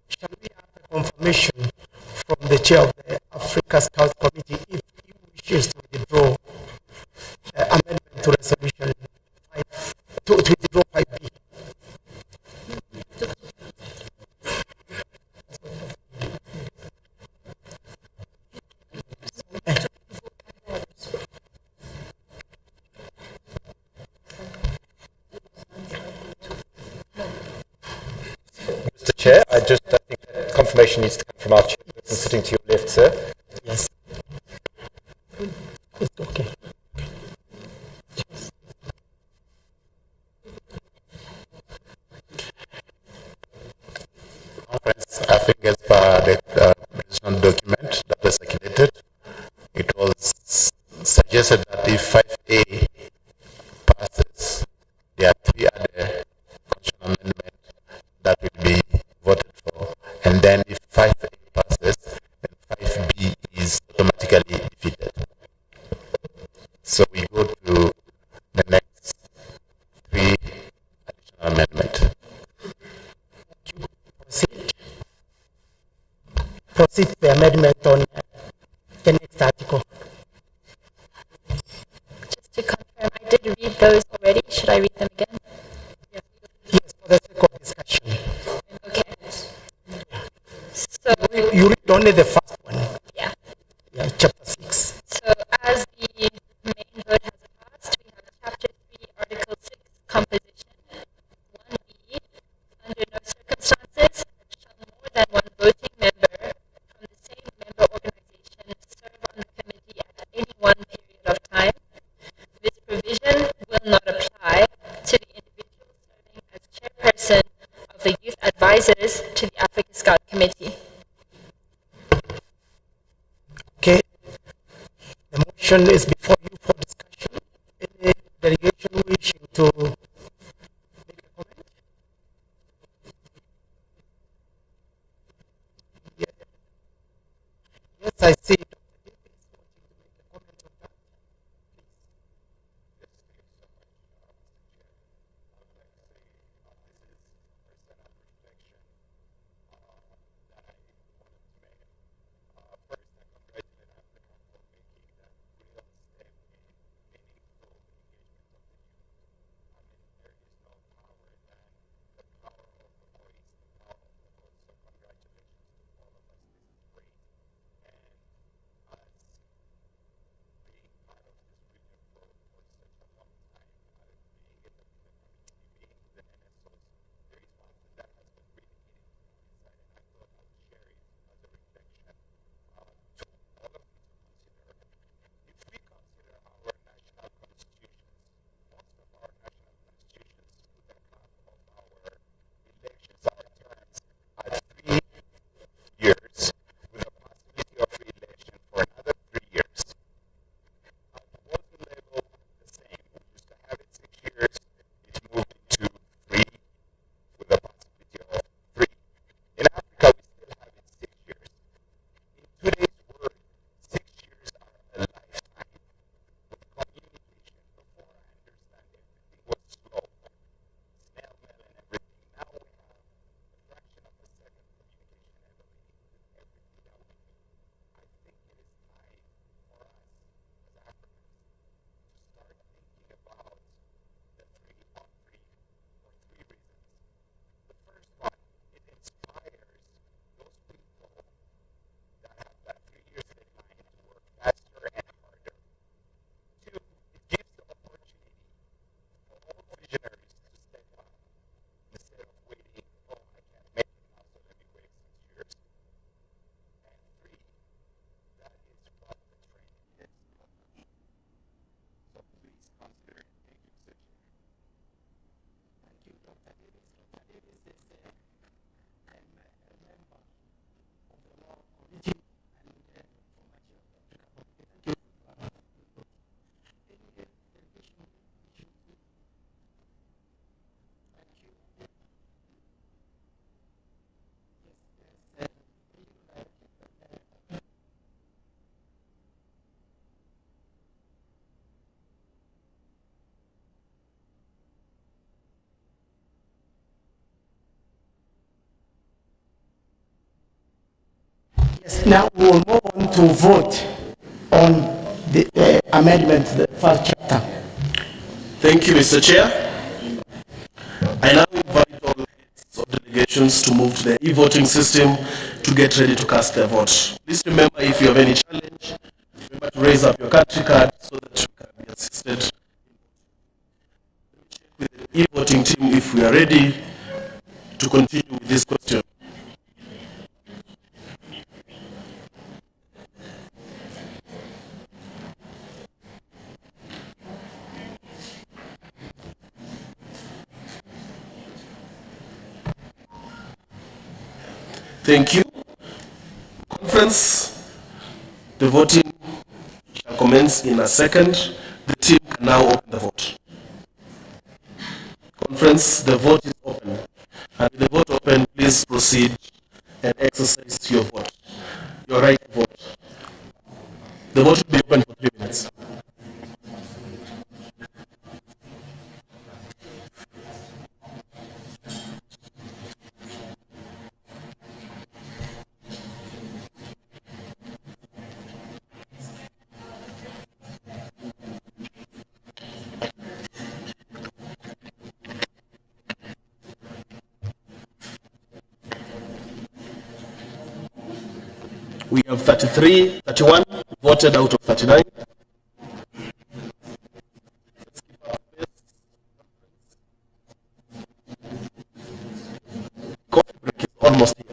shall we have a confirmation from the chair of the Africa Scouts Committee if he wishes to withdraw amendment to resolution 5, to withdraw 5B? Mr. Chair, I think that confirmation needs to come from our chairperson sitting to your left, sir. Yes. Okay. Conference, I think as per the resolution document that was circulated, it was suggested that if 5A passes, there are 3 other constitutional amendments that will be voted for. And then if 5A passes, then 5B is automatically defeated. So we go to the next 3 additional amendments. Proceed the amendment on the next article. Just to confirm, I did read those already. Should I read them again? Yes, for the sake of discussion. Okay. So you read only the first one. Yeah. Yeah, chapter 6. So as the main vote has passed, we have chapter 3, article 6, composition. 1B, under no circumstances shall more than one voting member from the same member organization serve on the committee at any one period of time. This provision will not apply to the individual serving as chairperson of the Youth Advisors to the Africa Scout Committee. Okay. The motion is before you for discussion. Any delegation wishing to make a comment? Yeah. Yes, I see. Yes, now we will move on to vote on the amendment to the first chapter. Thank you, Mr. Chair. I now invite all heads of delegations to move to the e-voting system to get ready to cast their vote. Please remember, if you have any challenge, remember to raise up your country card so that you can be assisted. Check with the e-voting team if we are ready to continue with this question. Thank you. Conference, the voting shall commence in a second. The team can now open the vote. Conference, the vote is open. And with the vote open, please proceed and exercise your vote, your right to vote. The vote will be open for 3 minutes. We have 31 voted out of 39. Coffee break is almost here.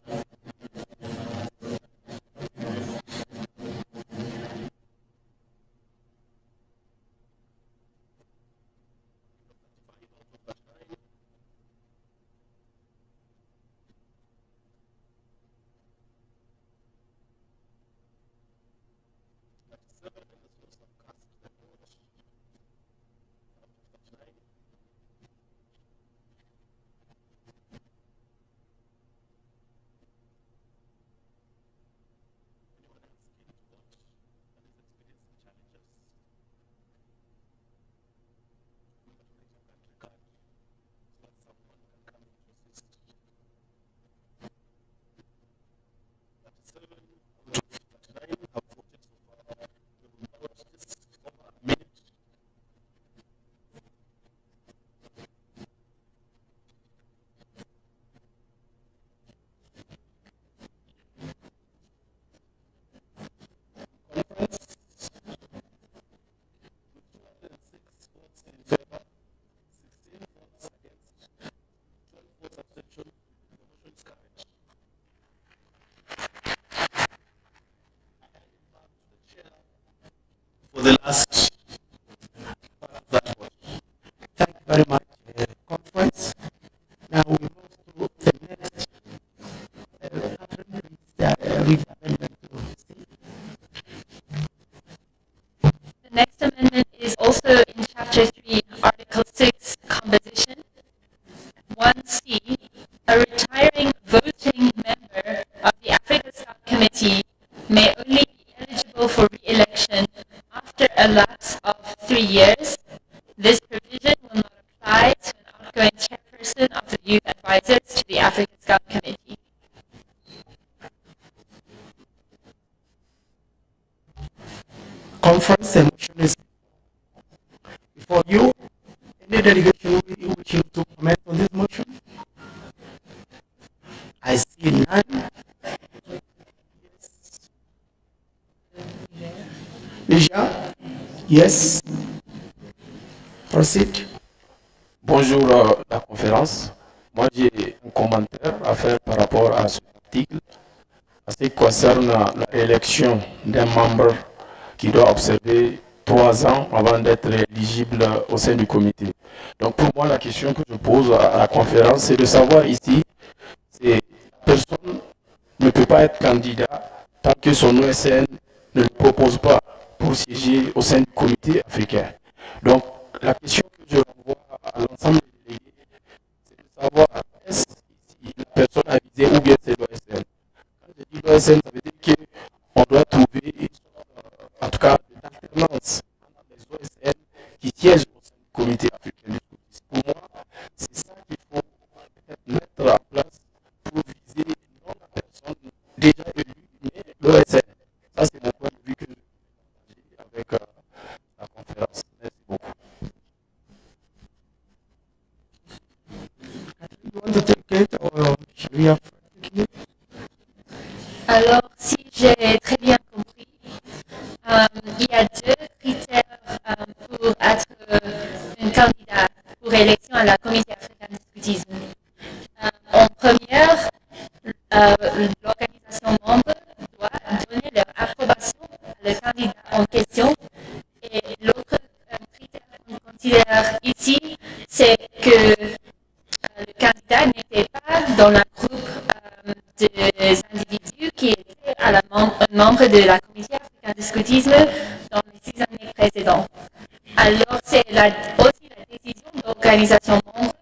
For the last that vote. Thank you very much, conference. Now we move to the next The next amendment is also in Chapter 3, Article 6, Composition. 1C, a retiring voting member of the Africa Scout Committee may only be eligible for re-election after a lapse of 3 years. This provision will not apply to an outgoing chairperson of the Youth Advisors to the Africa Scout Committee. Conference, the motion is before you. Any delegation wishing to comment on this motion? I see none. Déjà? Yes. Proceed. Bonjour la conférence. Moi j'ai un commentaire à faire par rapport à cet article. En ce qui concerne la réélection d'un membre qui doit observer 3 ans avant d'être éligible au sein du comité. Donc pour moi, la question que je pose à la conférence, c'est de savoir ici, personne ne peut pas être candidat tant que son OSN ne le propose pas pour siéger au sein du comité africain. Donc la question que je renvoie à l'ensemble des délégués, c'est de savoir est-ce si la personne a visé ou bien c'est l'OSN. Quand je dis l'OSN, ça veut dire qu'on doit trouver, en tout cas, l'alternance entre les OSN qui siègent au sein du comité africain du scoutisme. Pour moi, c'est ça qu'il faut mettre en place pour viser non la personne déjà élue, mais Alors, si j'ai très bien compris, il y a deux critères pour être un candidat pour élection à la Comité africaine du scoutisme. En première, l'organisation membre doit donner leur approbation à le candidat en question. Et l'autre critère qu'on considère ici, c'est que le candidat n'était pas dans le groupe des individus qui étaient membres de la Comité africaine du scoutisme dans les 6 années précédentes. Alors, c'est aussi la décision de l'organisation membre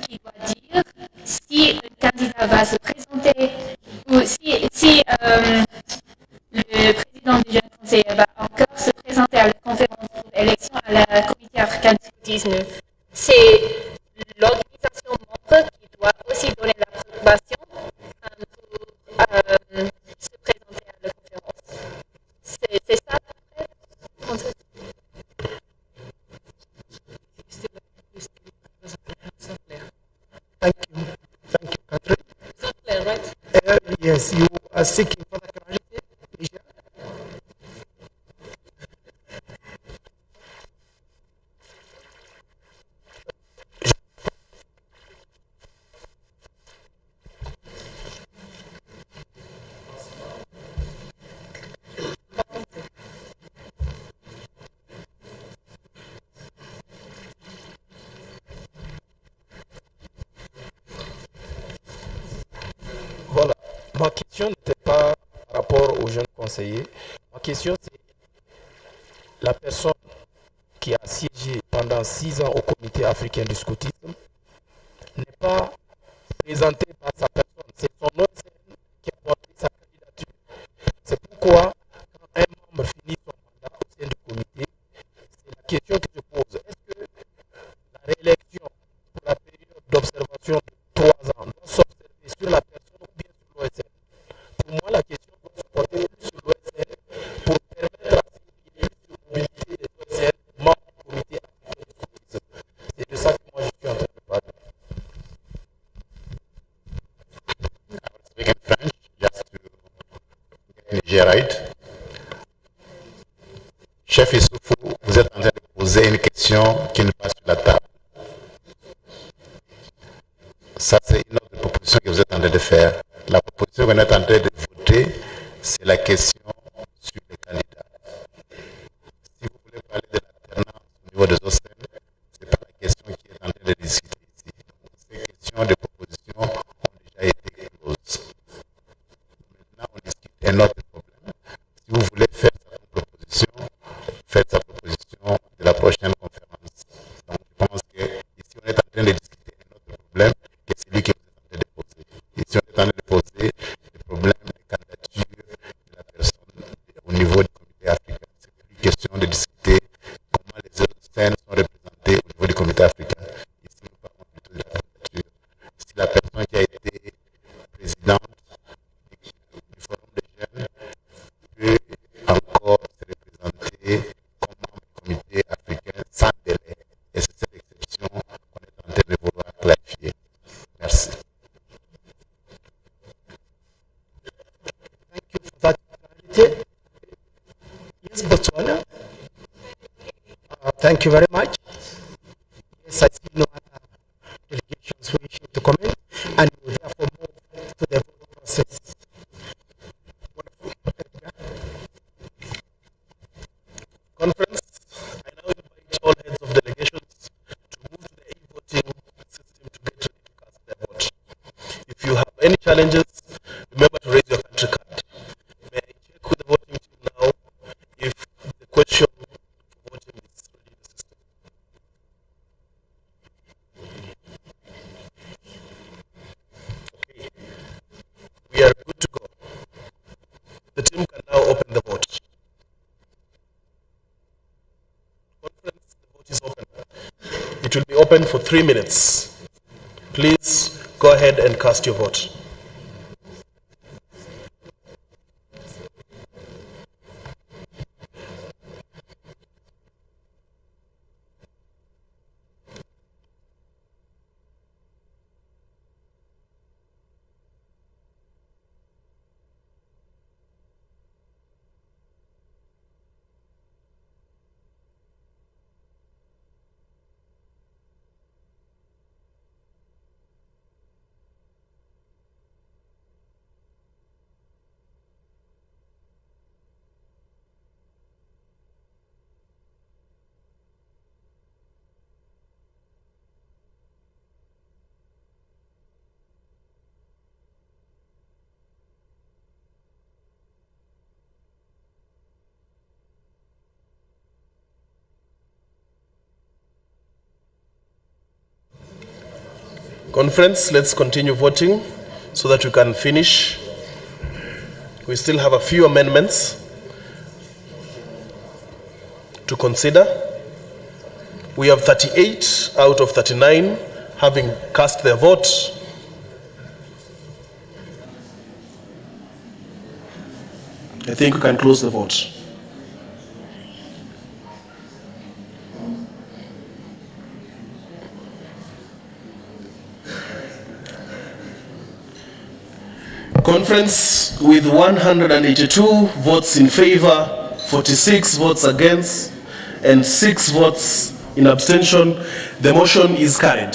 qui doit dire si un candidat va se présenter ou si le président du jeune conseiller va encore se présenter à la conférence pour l'élection à la Comité africaine du scoutisme. C'est l'organisation membre qui doit aussi donner l'approbation pour se présenter à la conférence. C'est ça à peu près? Thank you. Thank you, Catherine. Is that clear, right? Yes, you are seeking for the clarity. Voilà. Ma question n'était pas par rapport aux jeunes conseillers. Ma question, c'est la personne qui a siégé pendant 6 ans au comité africain du scoutisme n'est pas présentée par sa personne. C'est son OSN qui a porté sa candidature. C'est pourquoi, quand un membre finit son mandat au sein du comité, c'est la question que je pose. Est-ce que la réélection pour la période d'observation de 3 ans doit s'observer sur la personne ou bien sur l'OSN? Pour moi, la question doit se porter sur l'OSN pour permettre à ce qu'il y ait une mobilité des OSN membres du comité africain du scoutisme. C'est de ça que moi je suis en train de parler. Speak in French, just to get Niger right. Chef Issoufou, vous êtes en train de poser une question qui ne passe sur la table. Ça, c'est une autre proposition que vous êtes en train de faire. La proposition qu'on est en train de voter, c'est la question sur les candidats. Si vous voulez parler de l'alternance au niveau des OCN, ce n'est pas la question qui est en train de discuter ici. Ces questions de proposition ont déjà été closes. Maintenant, on discute un autre problème. Si vous voulez faire sa proposition, faites sa proposition de la prochaine conférence. Donc, je pense que ici, on est en train de discuter un autre problème que celui que vous êtes en train de poser. Ici, on est en train de poser le problème de candidature de la personne au niveau du comité africain. C'est plus question de discuter comment les autres scènes sont représentées au niveau du comité africain. Ici, nous parlons plutôt de la candidature. Si la personne qui a été présidente du forum des jeunes peut encore se représenter comme membre du comité africain sans délai. Et c'est cette exception qu'on est en train de vouloir clarifier. Merci. Thank you for that clarity. Yes, Botswana. Thank you very much. Yes, I see no other delegations wishing to comment, and we will therefore move to the vote process. Conference, I now invite all heads of delegations to move to the e-voting system to get ready to cast their vote. If you have any challenges, remember to raise your country card. May I check with the voting team now if the question for voting is ready in the system? Okay, we are good to go. The team can now open the vote. Conference, the vote is open. It will be open for 3 minutes. Please go ahead and cast your vote. Conference, let's continue voting so that we can finish. We still have a few amendments to consider. We have 38 out of 39 having cast their vote. I think we can close the vote. Conference, with 182 votes in favor, 46 votes against, and 6 votes in abstention, the motion is carried.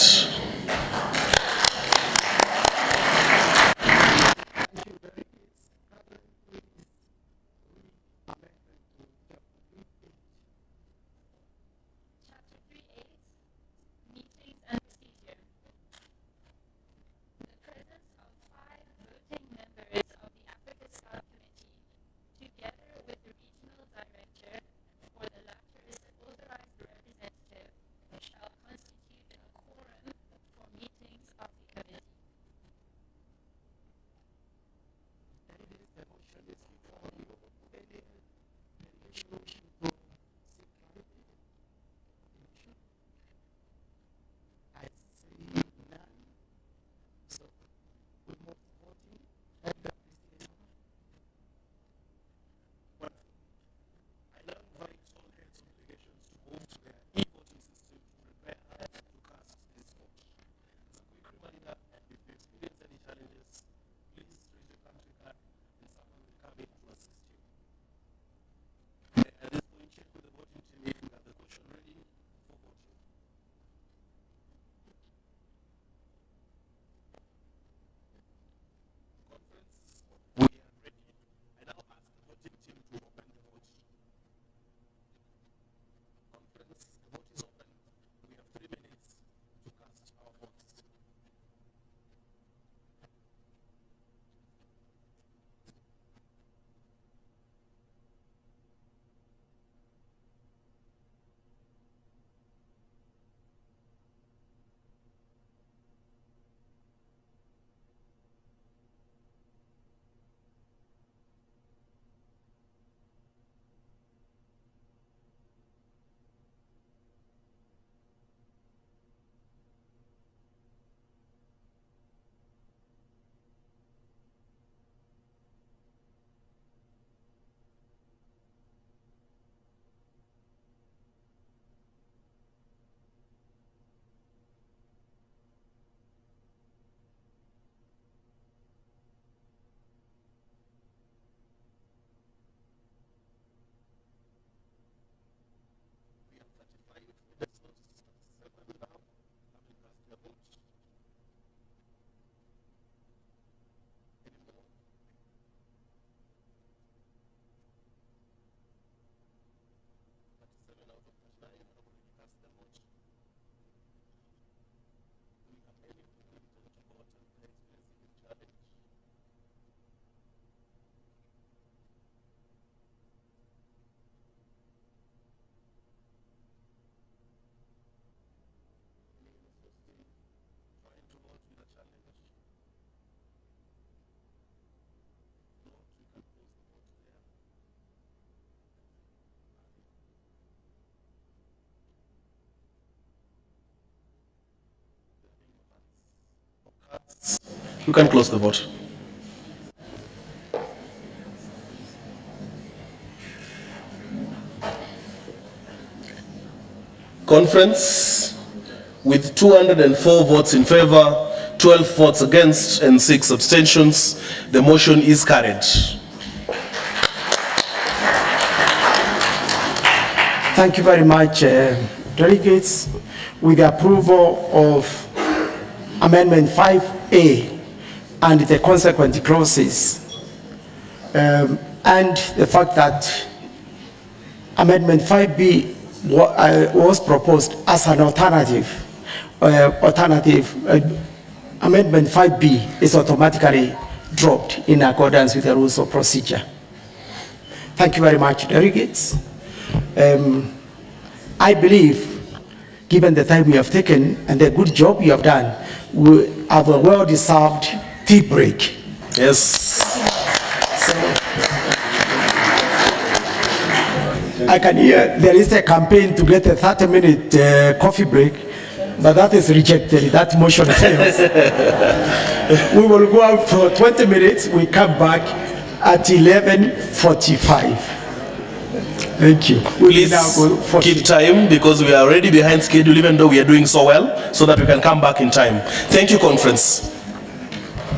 You can close the vote. Conference, with 204 votes in favor, 12 votes against, and 6 abstentions, the motion is carried. Thank you very much, delegates. With the approval of Amendment 5A and the consequent clauses, and the fact that Amendment 5B was proposed as an alternative, Amendment 5B is automatically dropped in accordance with the rules of procedure. Thank you very much, delegates. I believe, given the time we have taken and the good job you have done, we have a well-deserved tea break. Yes. I can hear there is a campaign to get a 30-minute coffee break, but that is rejected. That motion fails. We will go out for 20 minutes. We come back at 11:45. Thank you. Please keep time because we are already behind schedule, even though we are doing so well, so that we can come back in time. Thank you, conference.